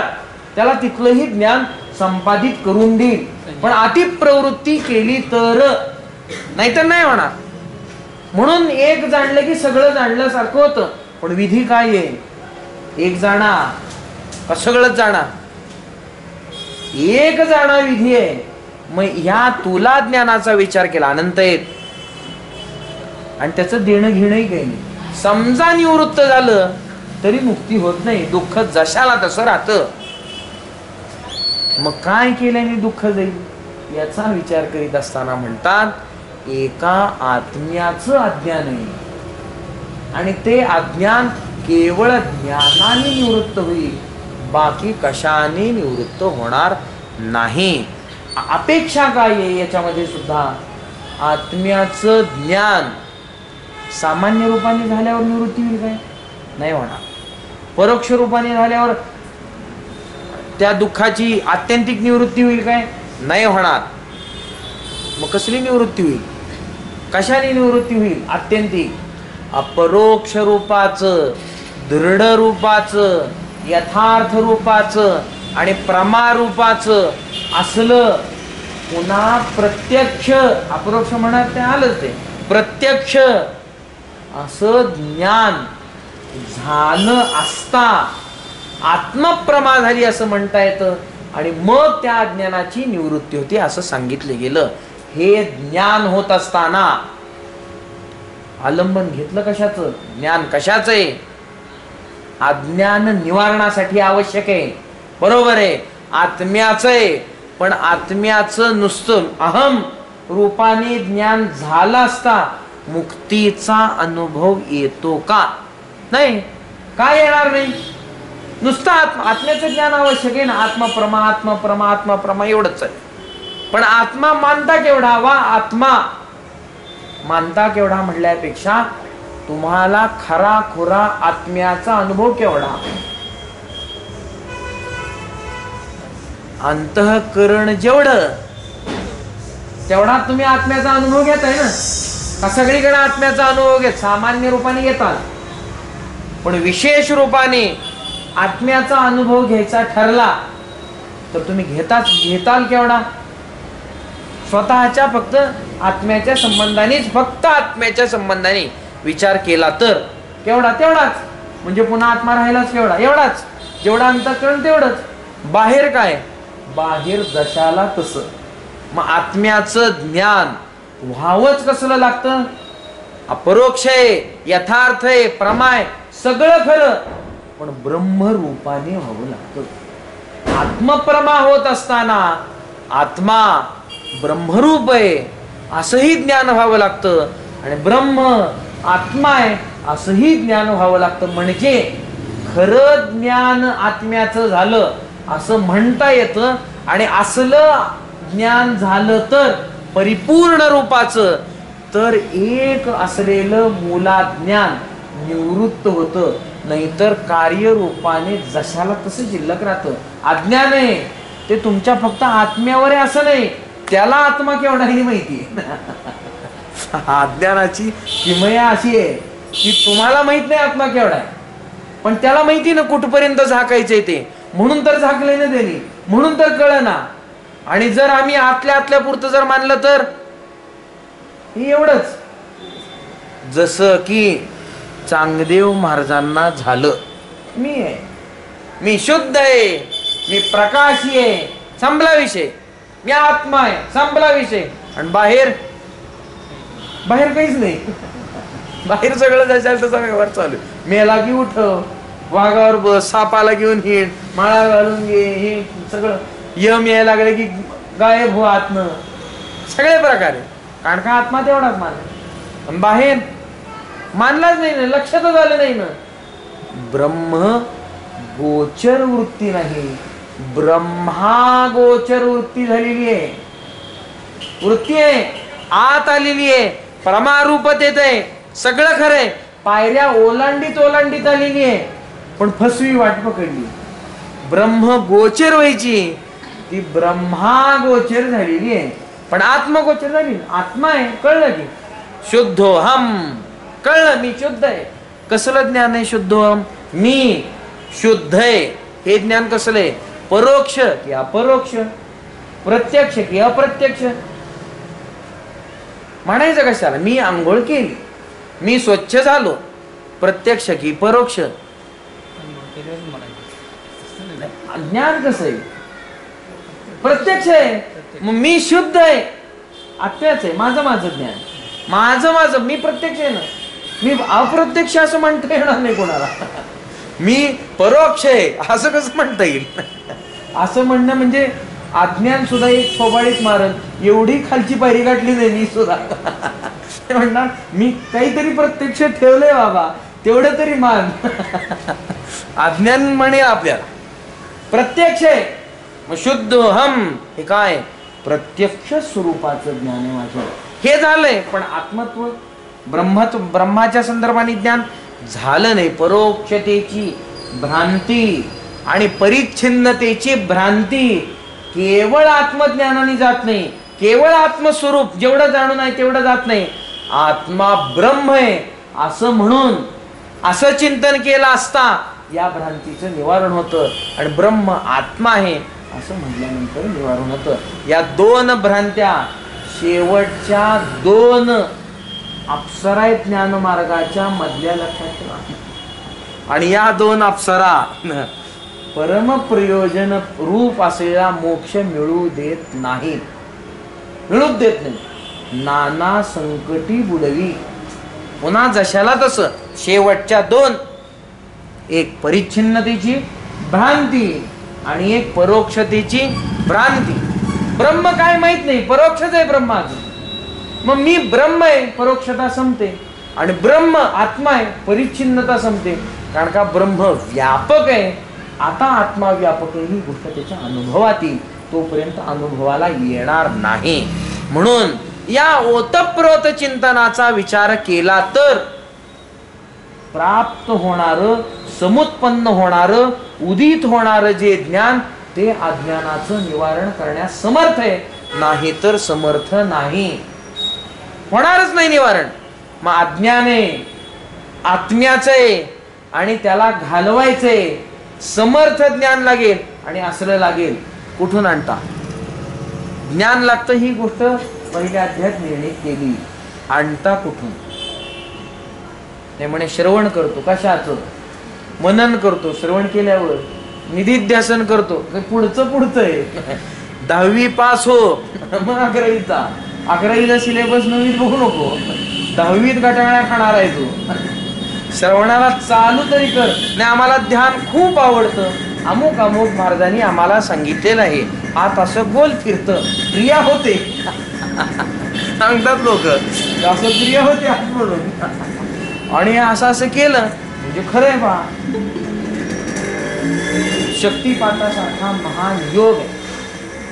त्याला तिथलंही ज्ञान संपादित करून देईल. पण अतिप्रवृत्ती केली तर, नाहीतर नाही होणार. म्हणून एक जाणलं की सगळं जाणल्यासारखं होतं. पण विधी काय आहे, एक जाणा का सगळंच जाणा, एक जाणा विधी आहे. मग ह्या तुला ज्ञानाचा विचार केला अनंत येत आणि त्याचं देणं घेणंही काही नाही. समजा निवृत्त झालं तरी मुक्ती होत नाही, दुःख जशाला तसं राहतं. मग काय केल्याने दुःख जाईल याचा विचार करीत असताना म्हणतात एका आत्म्याचं अज्ञान आहे आणि ते अज्ञान केवळ ज्ञानाने निवृत्त होईल, बाकी कशाने निवृत्त होणार नाही. अपेक्षा काय आहे याच्यामध्ये सुद्धा, आत्म्याचं ज्ञान सामान्य रूपाने झाल्यावर निवृत्ती होईल काय, नाही होणार. परोक्ष रूपाने झाल्यावर त्या दुःखाची आत्यंतिक निवृत्ती होईल काय, नाही होणार. मग कसली निवृत्ती होईल, कशाने निवृत्ती होईल आत्यंतिक, अपरोक्ष रूपाचं, दृढ रूपाचं, यथार्थ रूपाचं आणि प्रमारूपाचं असलं. पुन्हा प्रत्यक्ष, अपरोक्ष म्हणत ते आलंच, ते प्रत्यक्ष असं ज्ञान झालं असता आत्मप्रमा झाली असं म्हणता येतं आणि मग त्या ज्ञानाची निवृत्ती होती असं सांगितलं गेलं. हे ज्ञान होत असताना आलंबन घेतलं कशाचं, ज्ञान कशाचं आहे, अज्ञान निवारणासाठी आवश्यक आहे, बरोबर आहे, आत्म्याचं आहे. पण आत्म्याचं नुसतं अहम रूपाने ज्ञान झालं असता मुक्तीचा अनुभव येतो का, नाही, काय येणार नाही. नुसतं आत्म्याचं ज्ञान आवश्यक आहे ना, आत्मप्रमा आत्मप्रमा आत्मप्रमा एवढंच आहे. पण आत्मा मानता केवढा, वा आत्मा मानता केवढा म्हटल्यापेक्षा तुम्हाला खरा खुरा आत्म्याचा अनुभव केवढा, अंतःकरण जेवढं तेवढा तुम्ही आत्म्याचा अनुभव घेताय ना. का सगळीकडे आत्म्याचा अनुभव घेत, सामान्य रूपाने घेतात, पण विशेष रूपाने आत्म्याचा अनुभव घ्यायचा ठरला तर तुम्ही घेताल केवढा, स्वतःच्या फक्त आत्म्याच्या संबंधानेच, फक्त आत्म्याच्या संबंधाने विचार केला तर केवढा, तेवढाच. म्हणजे पुन्हा आत्मा राहिलाच केवढा, एवढाच, जेवढा अंतःकरण तेवढंच. बाहेर काय, बाहेर जशाला तसं. मग आत्म्याचं ज्ञान व्हावंच कसलं लागतं, अपरोक्ष आहे, यथार्थ आहे, प्रमाय, सगळं खरं, पण ब्रह्मरूपाने व्हावं लागतं. आत्मप्रमा होत असताना आत्मा ब्रह्मरूप आहे असंही ज्ञान व्हावं लागतं आणि ब्रह्म आत्मा आहे असंही ज्ञान व्हावं लागतं. म्हणजे खरं ज्ञान आत्म्याचं झालं असं म्हणता येतं आणि असलं ज्ञान झालं तर परिपूर्ण रूपाचं, तर एक असलेलं मूलाज्ञान निवृत्त होतं. नाहीतर कार्यरूपाने जशाला तसं शिल्लक राहतं. अज्ञान आहे ते तुमच्या फक्त आत्म्यावर आहे असं नाही, त्याला आत्मा केवढाही माहिती आहे. अज्ञानाची किमया अशी आहे की तुम्हाला माहित नाही आत्मा केवढा आहे, पण त्याला माहिती ना कुठपर्यंत झाकायचंय ते, म्हणून तर झाकले ना त्यांनी, म्हणून तर कळना. आणि जर आम्ही आतल्या पुरतं जर मानलं तर हे एवढंच. जसं की चांगदेव महाराजांना झालं, मी आहे मी शुद्ध आहे, मी प्रकाशी आहे, संपला विषय. मी आत्मा आहे, संपला विषय. आणि बाहेर बाहेर काहीच नाही. बाहेर सगळं जशाल तसा व्यवहार चालू. मेला की उठव, वाघावर बस, सापाला घेऊन हिंड, माळा घालून घे, हे सगळं यम यायला लागले की गायब हो आत्म, सगळे प्रकारे. कारण का आत्मा तेवढाच मान, बाहेर मानलाच नाही ना, लक्षातच आलं नाही ना. ब्रह्म गोचर वृत्ती नाही, ब्रह्मा गोचर वृत्ती झालेली आहे. वृत्ती आहे, आत आलेली आहे, परमारूपत येत आहे, सगळं खरंय. पायऱ्या ओलांडीत ओलांडीत आलेली आहे, पण फसवी वाट पकडली. ब्रह्म गोचर व्हायची, ती ब्रह्मा गोचर झालेली आहे, पण आत्मगोचर झाली. आत्मा आहे, कळलं की शुद्धोहम, कळलं मी शुद्ध आहे. कसलं ज्ञान आहे शुद्धोहम? मी शुद्ध आहे हे ज्ञान कसलं आहे? परोक्ष की अपरोक्ष, प्रत्यक्ष की अप्रत्यक्ष. म्हणायचं कशाला? मी आंघोळ केली, मी स्वच्छ झालो, प्रत्यक्ष की परोक्ष? ज्ञान कसं आहे? प्रत्यक्ष आहे. मग मी शुद्ध आहे, आत्म्याच आहे, माझं ज्ञान, माझं मी प्रत्यक्ष आहे ना. मी अप्रत्यक्ष असं म्हणता येणार नाही कोणाला. मी परोक्ष आहे असं कसं म्हणता येईल? असं म्हणणं म्हणजे अज्ञान सुद्धा एक थोबाडीत मारल, एवढी खालची पायरी गाठली नाही मी सुद्धा. म्हणणार मी काहीतरी प्रत्यक्ष ठेवलंय बाबा, तेवढं तरी मान. अज्ञान म्हणेल आपल्याला प्रत्यक्ष आहे. मग शुद्ध हम हे काय? प्रत्यक्ष स्वरूपाचं ज्ञान आहे माझं, हे झालंय. पण आत्मत्व ब्रह्माच्या संदर्भाने ज्ञान झालं नाही. परोक्षतेची भ्रांती आणि परिच्छिन्नतेची भ्रांती केवळ आत्मज्ञानाने जात नाही, केवळ आत्मस्वरूप जेवढं जाणून आहे तेवढं जात नाही. आत्मा ब्रह्म आहे असं म्हणून असं चिंतन केलं असता या भ्रांतीचं निवारण होतं. आणि ब्रह्म आत्मा आहे असं म्हटल्यानंतर निवारण होतं. या दोन भ्रांत्या शेवटच्या दोन अप्सरा ज्ञान मार्गाच्या मधल्या लक्षात ठेवा. आणि या दोन अप्सरा परम प्रयोजन रूप असलेला मोक्ष मिळू देत नाही, मिळूच देत नाही. नाना संकटी बुडवी. पुन्हा जशाला तसं शेवटच्या दोन, एक परिच्छिन्नतेची भ्रांती आणि एक परोक्षतेची भ्रांती. ब्रह्म काय माहित नाही, परोक्षच आहे ब्रह्माचं. मग मी ब्रह्म आहे, परोक्षता संपते. आणि ब्रह्म आत्मा आहे, परिच्छिन्नता संपते. कारण का ब्रह्म व्यापक आहे. आता आत्मा व्यापक आहे ही गोष्ट त्याच्या अनुभवात येईल, तोपर्यंत अनुभवाला येणार नाही. म्हणून या ओतप्रोत चिंतनाचा विचार केला तर प्राप्त होणार, समुत्पन्न होणार, उदित होणार जे ज्ञान ते अज्ञानाचं निवारण करण्यास समर्थ आहे, नाही तर समर्थ नाही, होणारच नाही निवारण. मग अज्ञाने आत्म्याचं आहे आणि त्याला घालवायचंय, समर्थ ज्ञान लागेल आणि असलं लागेल. कुठून आणता ज्ञान लागतं? ही गोष्ट पहिल्या अध्यायात निर्णय केली. आणता कुठून? ते म्हणे श्रवण करतो. कशाचं? मनन करतो. श्रवण केल्यावर निधिध्यासन करतो. पुढचं आहे. 10वी पास हो, मग 11वीचा. 11वीचा सिलेबस 9वीत बघू नको, 10वीत गटाळ्या खाणार आहे तू. श्रवणाला चालू तरी कर. नाही आम्हाला ध्यान खूप आवडतं, अमुक अमुक महाराजांनी आम्हाला सांगितलेलं आहे. हात असं गोल फिरतं, क्रिया होते. सांगतात लोक असं क्रिया होते हात म्हणून. आणि असं केलं म्हणजे खरंय बा. शक्तिपातासारखा महान योग आहे,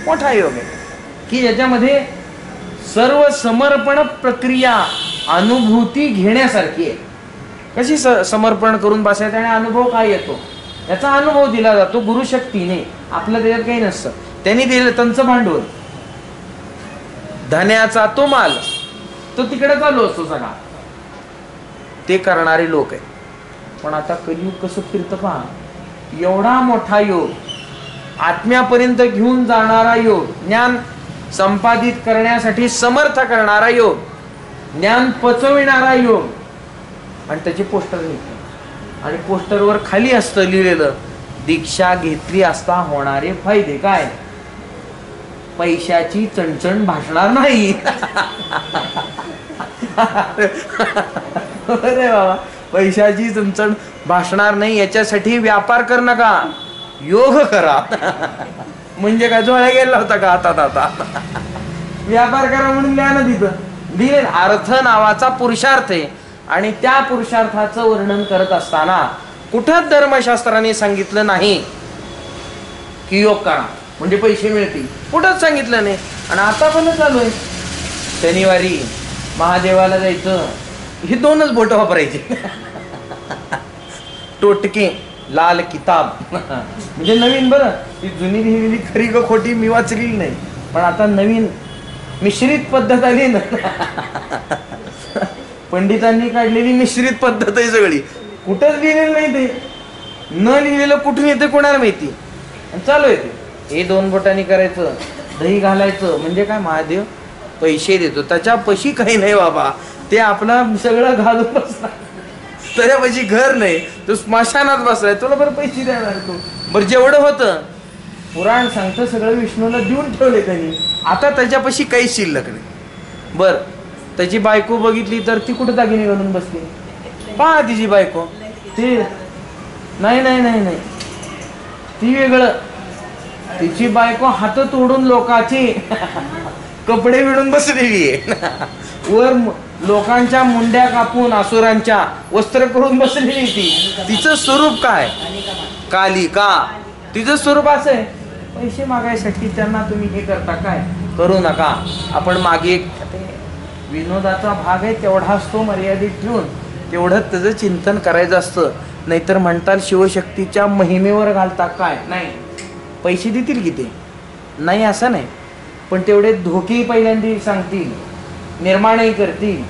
मोठा योग आहे की ज्याच्यामध्ये सर्व समर्पण प्रक्रिया अनुभूती घेण्यासारखी आहे. कशी समर्पण करून बसायचं आणि अनुभव काय येतो याचा अनुभव दिला जातो गुरुशक्तीने. आपलं त्याच्यात काही नसतं. त्यांनी दिलं त्यांचं भांडवल, धन्याचा तो माल, तो तिकडे चालू असतो सगळा. ते करणारे लोक आहे. पण आता कलियुग कसं फिरतं पहा. एवढा मोठा योग, आत्म्यापर्यंत घेऊन जाणारा योग, ज्ञान संपादित करण्यासाठी समर्थ करणारा योग, ज्ञान पचविणारा योग. आणि त्याचे पोस्टर निघतात आणि पोस्टरवर खाली असतं लिहिलेलं दीक्षा घेतली असता होणारे फायदे काय? पैशाची चणचण भासणार नाही. अरे बाबा, पैशाची चणचण भासणार नाही याच्यासाठी व्यापार कर नका, योग करा. म्हणजे काय जोळ्या गेला होता का हातात? आता व्यापार करा म्हणून द्या ना तिथं दिले. अर्थ नावाचा पुरुषार्थ आहे आणि त्या पुरुषार्थाचं वर्णन करत असताना कुठंच धर्मशास्त्राने सांगितलं नाही की योग करा म्हणजे पैसे मिळतील, कुठंच सांगितलं नाही. आणि आता पण चालू आहे, शनिवारी महादेवाला जायचं, हे 2च बोट वापरायचे. टोटके लाल किताब म्हणजे नवीन, बरं ती जुनी लिहिलेली खरी का खोटी मी वाचलेली नाही, पण आता नवीन मिश्रित पद्धत आली ना. पंडितांनी काढलेली मिश्रित पद्धत आहे सगळी, कुठंच लिहिलेलं नाही. ते न लिहिलेलं कुठून येते कोणाला माहिती. चालू आहे ते, हे 2 बोटांनी करायचं, दही घालायचं. म्हणजे काय? महादेव पैसे देतो, त्याच्यापाशी काही नाही बाबा, ते आपला सगळं घालून बसला, त्याच्यापाशी घर नाही, तो स्मशानात बसलाय, तुला बरं पैसे देणार तू? बरं जेवढं होतं पुराण सांगतं सगळं विष्णूला देऊन ठेवले त्यांनी, आता त्याच्यापाशी काही शिल्लक नाही. बर त्याची बायको बघितली तर ती कुठं दागिने घालून बसली, पहा तिची बायको, ती नाही नाही नाही नाही ती वेगळं, तिची बायको हात तोडून लोकांची कपडे विणून बसलेली आहे. वर लोकांच्या मुंड्या कापून असुरांच्या वस्त्र करून बसलेली ती. तिचं स्वरूप काय? कालिका. तिचं स्वरूप असं आहे, पैसे मागायसाठी त्यांना तुम्ही हे करता काय? करू नका. आपण मागे विनोदाचा भाग आहे तेवढाच तो मर्यादित ठेवून तेवढंच त्याचं चिंतन करायचं असतं. नाहीतर म्हणताल शिवशक्तीच्या महिमेवर घालता काय? नाही, पैसे देतील की ते नाही असं नाही, पण तेवढे धोके पहिल्यांदा सांगतील, निर्माणही करतील,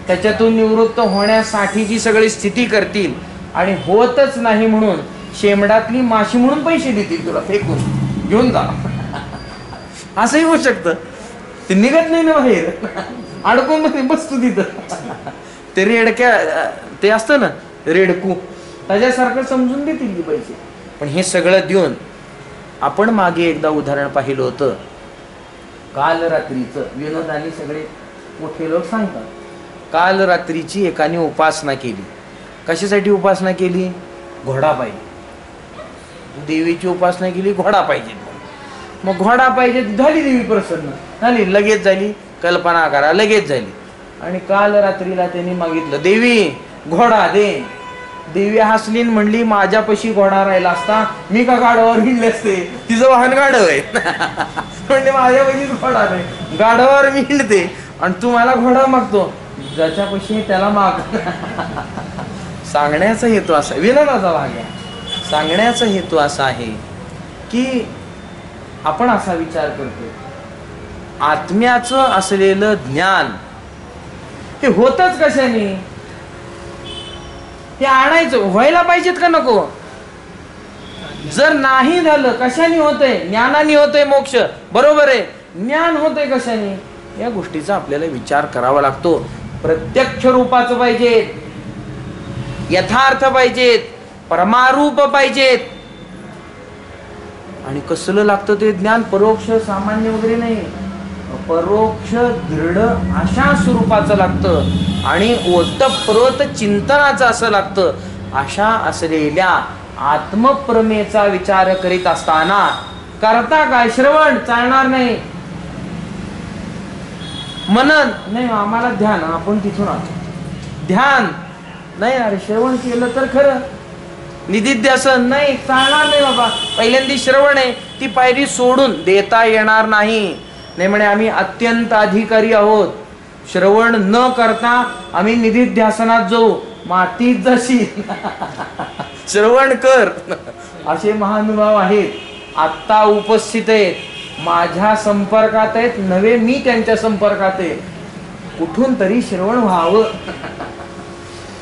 त्याच्यातून निवृत्त होण्यासाठीची सगळी स्थिती करतील, आणि होतच नाही म्हणून शेमडातली माशी म्हणून पैसे देतील तुला फेकून, घेऊन जा. असंही होऊ शकतं. ते निघत नाही ना बाहेर, अडकून बसतो तिथं. ते रेडक्या ते असतं ना रेडकू, त्याच्यासारखं समजून देतील की पैसे. पण हे सगळं देऊन आपण मागे एकदा उदाहरण पाहिलं होतं, काल रात्रीचं. विनोदानी सगळे मोठे लोक सांगतात, काल रात्रीची एकाने उपासना केली. कशासाठी उपासना केली? घोडा पाहिजे. देवीची उपासना केली, घोडा पाहिजे. मग घोडा पाहिजे, झाली देवी प्रसन्न झाली, लगेच झाली. कल्पना करा, लगेच झाली. आणि काल रात्रीला त्यांनी मागितलं, देवी घोडा दे. देवी हसलीन म्हणली, माझ्यापाशी घोडा राहिला असता मी का गाढवावर हिंडले असते? तिचं वाहन गाढव आहे. म्हणजे माझ्यापाशी घोडा नाही, गाढवावर मी हिंडते आणि तू मला घोडा मागतो, ज्याच्यापाशी त्याला माग. सांगण्याचा हेतू असा, विनोदाचा भाग आहे. सांगण्याचा हेतू असा आहे की आपण असा विचार करतो, आत्म्याचं असलेलं ज्ञान हे होतच कशाने? ते आणायचं, व्हायला पाहिजेत का नको? जर नाही झालं, कशाने होतंय? ज्ञानाने होतंय मोक्ष, बरोबर आहे. ज्ञान होतंय कशाने? या गोष्टीचा आपल्याला विचार करावा लागतो. प्रत्यक्ष रूपाचं पाहिजेत, यथार्थ पाहिजेत, परमारूप पाहिजेत. आणि कसलं लागतं ते ज्ञान? परोक्ष सामान्य वगैरे नाही, परोक्ष दृढ अशा स्वरूपाचं लागतं आणि ओतप्रोत चिंतनाचं असं लागतं. अशा असलेल्या आत्मप्रमेचा विचार करीत असताना करता काय? श्रवण चालणार नाही, मनन नाही, आम्हाला ध्यान, आपण तिथून आलो. ध्यान नाही, अरे श्रवण केलं तर खरं. निधिध्यासन नाही, चालणार नाही बाबा. पहिल्यांदा श्रवण आहे, ती पायरी सोडून देता येणार नाही. नाही म्हणे आम्ही अत्यंत अधिकारी आहोत, श्रवण न करता आम्ही निधिध्यासनात जाऊ. मातीत जशी श्रवण कर. असे महानुभाव आहेत, आत्ता उपस्थित आहेत, माझ्या संपर्कात आहेत, नवे मी त्यांच्या संपर्कात आहे. कुठून तरी श्रवण व्हावं,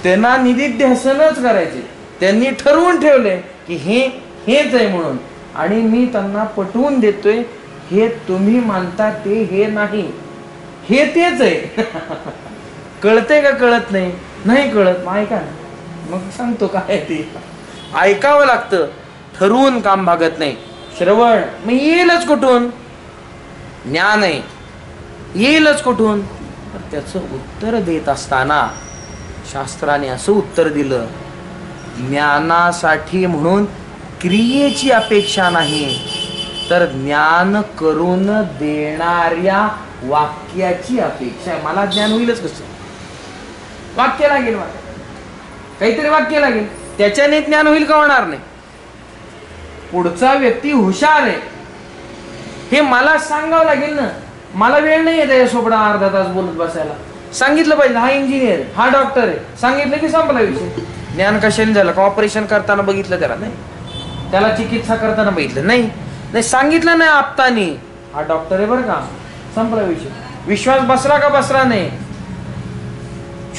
त्यांना निधिध्यासनच करायचे. त्यांनी ठरवून ठेवले की हेच आहे म्हणून, आणि मी त्यांना पटवून देतोय, हे तुम्ही मानता ते हे नाही, हे तेच आहे. कळते का? कळत नाही, नाही कळत. मग ऐका ना, मग सांगतो काय ते ऐकावं लागतं. ठरवून काम भागत नाही. श्रवण मग येईलच कुठून? ज्ञान आहे, येईलच कुठून? तर त्याचं उत्तर देत असताना शास्त्राने असं उत्तर दिलं, ज्ञानासाठी म्हणून क्रियेची अपेक्षा नाही, तर ज्ञान करून देणाऱ्या वाक्याची अपेक्षा आहे. मला ज्ञान होईलच कसं? वाक्य लागेल, मला काहीतरी वाक्य लागेल, त्याच्याने ज्ञान होईल का? होणार नाही. पुढचा व्यक्ती हुशार आहे हे मला सांगावं लागेल ना. मला वेळ नाही आहे त्याच्यासोबत अर्धा तास बोलत बसायला. सांगितलं पाहिजे, हा इंजिनियर, हा डॉक्टर आहे, सांगितलं की संपला विषय. ज्ञान कशाने झालं? का ऑपरेशन करताना बघितलं त्याला? नाही. त्याला चिकित्सा करताना बघितलं? नाही. नाही सांगितलं नाही आपतानी, हा डॉक्टर आहे बरं का, संपला विषय. विश्वास बसला का बसला नाही?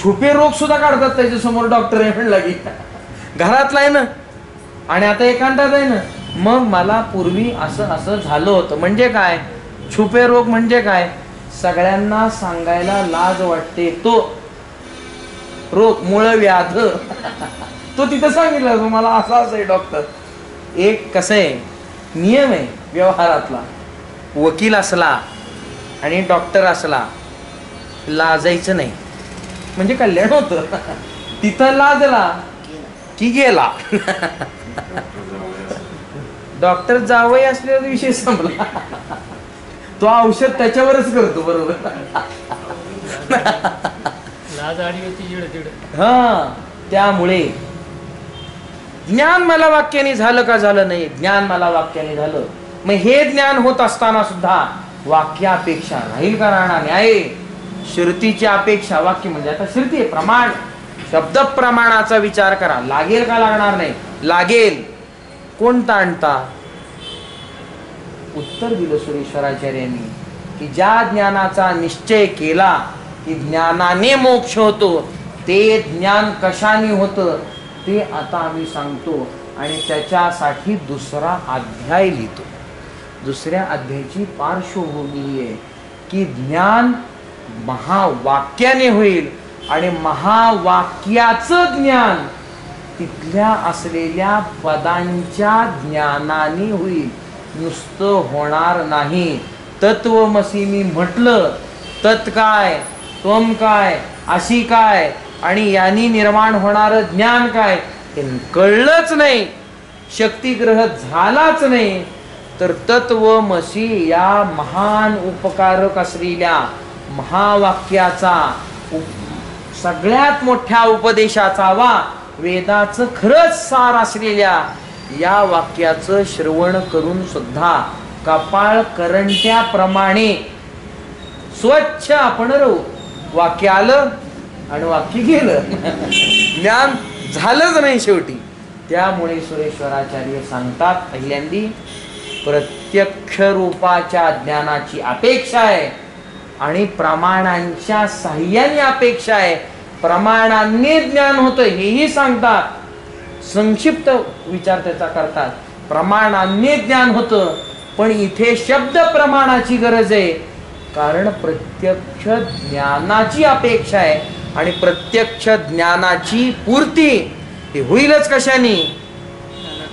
छुपे रोग सुद्धा काढतात त्याच्या समोर डॉक्टर आहे म्हणला की. घरातला आहे ना, आणि आता एकांतात आहे ना. मग मला पूर्वी असं असं झालं होतं म्हणजे काय? छुपे रोग म्हणजे काय? सगळ्यांना सांगायला लाज वाटते तो रोग, मूळव्याध. तो तिथं सांगितलं तुम्हाला असं असं आहे डॉक्टर. एक कसं आहे, नियम आहे व्यवहारातला, वकील असला आणि डॉक्टर असला लाजायचं नाही म्हणजे कल्याण होतं. तिथं लाजला की गेला. डॉक्टर जावई असलेला विषय संपला. तो औषध त्याच्यावरच करतो बरोबर. लाज आडी होती जिड जिड. हा, त्यामुळे ज्ञान मला वाक्याने झालं का झालं नाही? ज्ञान मला वाक्याने झालं. मग हे ज्ञान होत असताना सुद्धा वाक्यापेक्षा राहील का? राहणार नाही. श्रुतीची अपेक्षा, वाक्य म्हणजे आता श्रुती आहे, प्रमाण, शब्द प्रमाणाचा विचार करा. लागेल का? लागणार नाही. लागेल. कोणता आणता? उत्तर दिलं सुरेश्वराचार्यांनी की ज्या ज्ञानाचा निश्चय केला की ज्ञानाने मोक्ष होतो, ते ज्ञान कशाने होतं ते आता आम्ही सांगतो. आणि त्याच्यासाठी दुसरा अध्याय लिहितो. दुसऱ्या अध्यायाची पार्श्वभूमी आहे की ज्ञान महावाक्याने होईल आणि महावाक्याचं ज्ञान तिथल्या असलेल्या पदांच्या ज्ञानाने होईल, नुसतं होणार नाही. तत्वमसी मी म्हटलं, तत् काय, त्वम काय, अशी काय, आणि यांनी निर्माण होणारं ज्ञान काय हे कळलंच नाही, शक्तिग्रह झालाच नाही, तर तत्वमसी या महान उपकारक असलेल्या महावाक्याचा, सगळ्यात मोठ्या उपदेशाचा वा वेदाचं खरंच सार असलेल्या या वाक्याचं श्रवण करून सुद्धा कपाळ करंट्याप्रमाणे स्वच्छ आपण राहू. वाक्य आलं आणि वाक्य गेलं, ज्ञान झालंच नाही शेवटी. त्यामुळे सुरेश्वराचार्य सांगतात, पहिल्यांदी प्रत्यक्ष रूपाच्या ज्ञानाची अपेक्षा आहे आणि प्रमाणांच्या साह्याने अपेक्षा आहे. प्रमाणांनी ज्ञान होतं हेही सांगतात. संक्षिप्त विचार त्याचा करतात. प्रमाणांनी ज्ञान होतं, पण इथे शब्द प्रमाणाची गरज आहे, कारण प्रत्यक्ष ज्ञानाची अपेक्षा आहे आणि प्रत्यक्ष ज्ञानाची पूर्ती हे होईलच कशाने?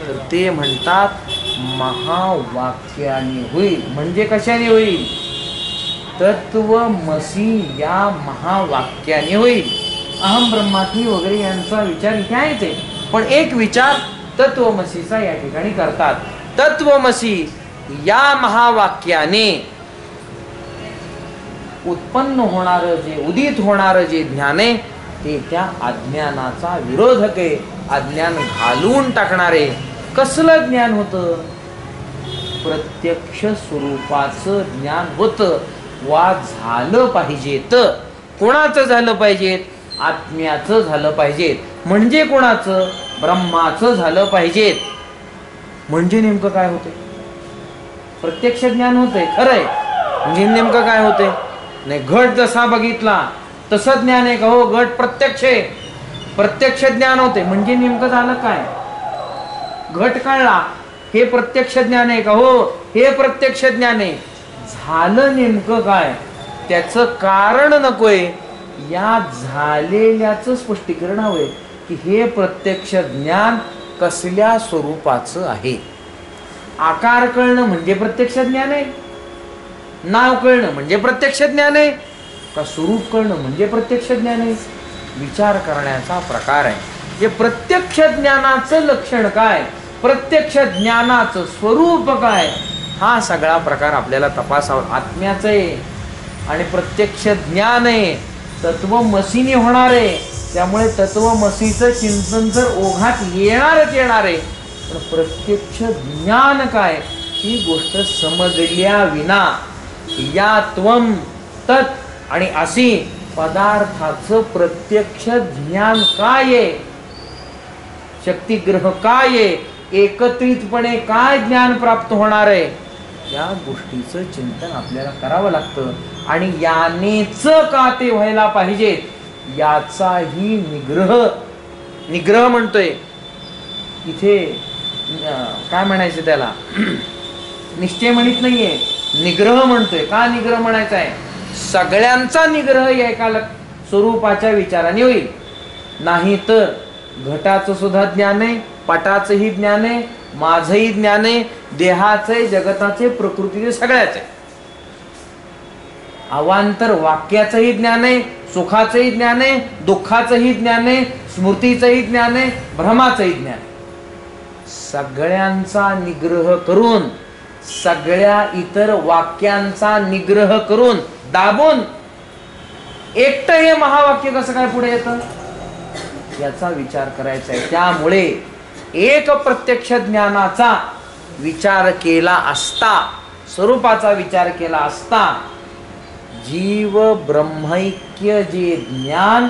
तर ते म्हणतात महावाक्याने होईल. म्हणजे कशाने होईल? तत्वमसी या महावाक्याने होईल. अहम ब्रह्मास्मी वगैरे यांचा विचार इथे आहेच आहे, पण एक विचार तत्वमसीचा या ठिकाणी करतात. तत्वमसी या महावाक्याने उत्पन्न होणारं जे, उदित होणारं जे ज्ञान आहे ते त्या अज्ञानाचा विरोधक आहे, अज्ञान घालवून टाकणारे. कसलं ज्ञान होतं? प्रत्यक्ष स्वरूपाचं ज्ञान होतं वा झालं पाहिजेत. कोणाचं झालं पाहिजेत? आत्म्याचं झालं पाहिजेत. म्हणजे कोणाचं? ब्रह्माचं झालं पाहिजेत. म्हणजे नेमकं काय होते? प्रत्यक्ष ज्ञान होतंय खरंय, म्हणजे नेमकं काय होते? नाही, घट जसा बघितला तसं ज्ञान आहे का? हो, घट प्रत्यक्ष आहे, प्रत्यक्ष ज्ञान होते. म्हणजे नेमकं झालं काय? घट कळला, हे प्रत्यक्ष ज्ञान आहे का? हो, हे प्रत्यक्ष ज्ञान आहे. झालं नेमकं काय? त्याचं कारण नकोय, या झालेल्याचं स्पष्टीकरण हवंय की हे प्रत्यक्ष ज्ञान कसल्या स्वरूपाचं आहे. आकार कळणं म्हणजे प्रत्यक्ष ज्ञान आहे, नाव कळणं म्हणजे प्रत्यक्ष ज्ञान आहे, का स्वरूप कळणं म्हणजे प्रत्यक्ष ज्ञान आहे. विचार करण्याचा प्रकार आहे. जे प्रत्यक्ष ज्ञानाचं लक्षण काय, प्रत्यक्ष ज्ञानाचं स्वरूप काय, हा सगळा प्रकार आपल्याला तपासावा. आत्म्याचं आहे आणि प्रत्यक्ष ज्ञान आहे, तत्वमसीने होणार आहे. त्यामुळे तत्वमसीचं चिंतन जर ओघात येणारच येणार आहे. पण प्रत्यक्ष ज्ञान काय ही गोष्ट समजल्या विना या त्वम तत् आणि असी पदार्थाचं प्रत्यक्ष ज्ञान काय आहे, शक्तिग्रह काय आहे, एकत्रितपणे काय ज्ञान प्राप्त होणार आहे, या गोष्टीचं चिंतन आपल्याला करावं लागतं. आणि यानेच का ते व्हायला पाहिजेत याचाही निग्रह म्हणतोय इथे. काय म्हणायचं त्याला, निश्चय म्हणत नाहीये, निग्रह म्हणतोय. का निग्रह म्हणायचा आहे, सगळ्यांचा निग्रह एका स्वरूपाच्या विचाराने होईल. नाही तर घटाचं सुद्धा ज्ञान आहे, पटाचंही ज्ञान आहे, माझंही ज्ञान आहे, देहाचे, जगताचे, प्रकृतीचे, सगळ्याचे. अवांतर वाक्याचंही ज्ञान आहे, सुखाचंही ज्ञान आहे, दुःखाचंही ज्ञान आहे, स्मृतीचंही ज्ञान आहे, भ्रमाचंही ज्ञान आहे. सगळ्यांचा निग्रह करून, सगळ्या इतर वाक्यांचा निग्रह करून दाबून एकटं हे महावाक्य कसं काय पुढे येतं याचा विचार करायचा आहे. त्यामुळे एक प्रत्यक्ष ज्ञानाचा विचार केला असता, स्वरूपाचा विचार केला असता, जीव ब्रह्मैक्य जे ज्ञान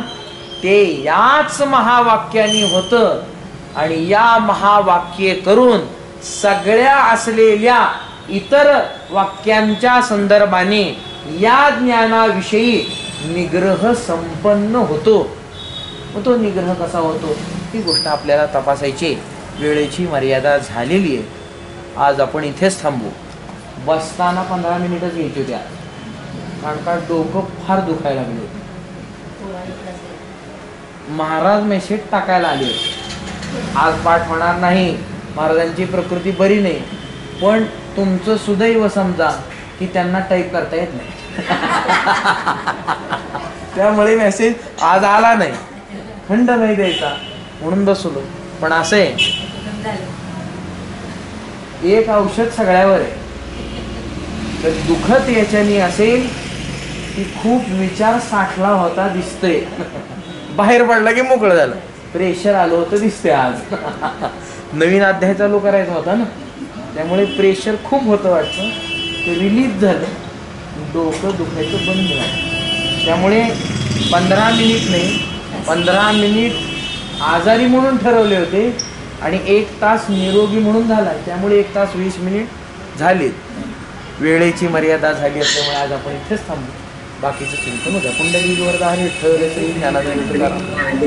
ते याच महावाक्याने होतं. आणि या महावाक्ये करून सगळ्या असलेल्या इतर वाक्यांच्या संदर्भाने या ज्ञानाविषयी निग्रह संपन्न होतो. मग तो निग्रह कसा होतो ही गोष्ट आपल्याला तपासायची. वेळेची मर्यादा झालेली आहे. आज आपण इथेच थांबू. बसताना 15 मिनिटच घ्यायची होत्या, कारण का डोकं फार दुखायला लागले. महाराज मेसेज टाकायला आले, आज पाठ होणार नाही, महाराजांची प्रकृती बरी नाही. पण तुमचं सुदैव समजा की त्यांना टाईप करता येत नाही. त्यामुळे मेसेज आज आला नाही, खंड नाही द्यायचा म्हणून बसलो. पण असे एक औषध सगळ्यावर आहे. तर दुखत याच्याने असेल की खूप विचार साठला होता दिसतंय, बाहेर पडला की मोकळं झालं, प्रेशर आलं होतं दिसतंय. आज नवीन अध्याय चालू करायचा होता ना, त्यामुळे प्रेशर खूप होतं वाटतं, ते रिलीज झालं, डोकं दुखायचं बंद झालं. त्यामुळे 15 मिनिट नाही, 15 मिनिट आजारी म्हणून ठरवले होते आणि 1 तास निरोगी म्हणून झाला. त्यामुळे 1 तास 20 मिनिट झाले. वेळेची मर्यादा झाली असल्यामुळे आज आपण इथेच थांबू. बाकीचं चिंतन उद्या. पुंडलिक वरदा हरी विठ्ठल श्री ज्ञानानंद तुकाराम.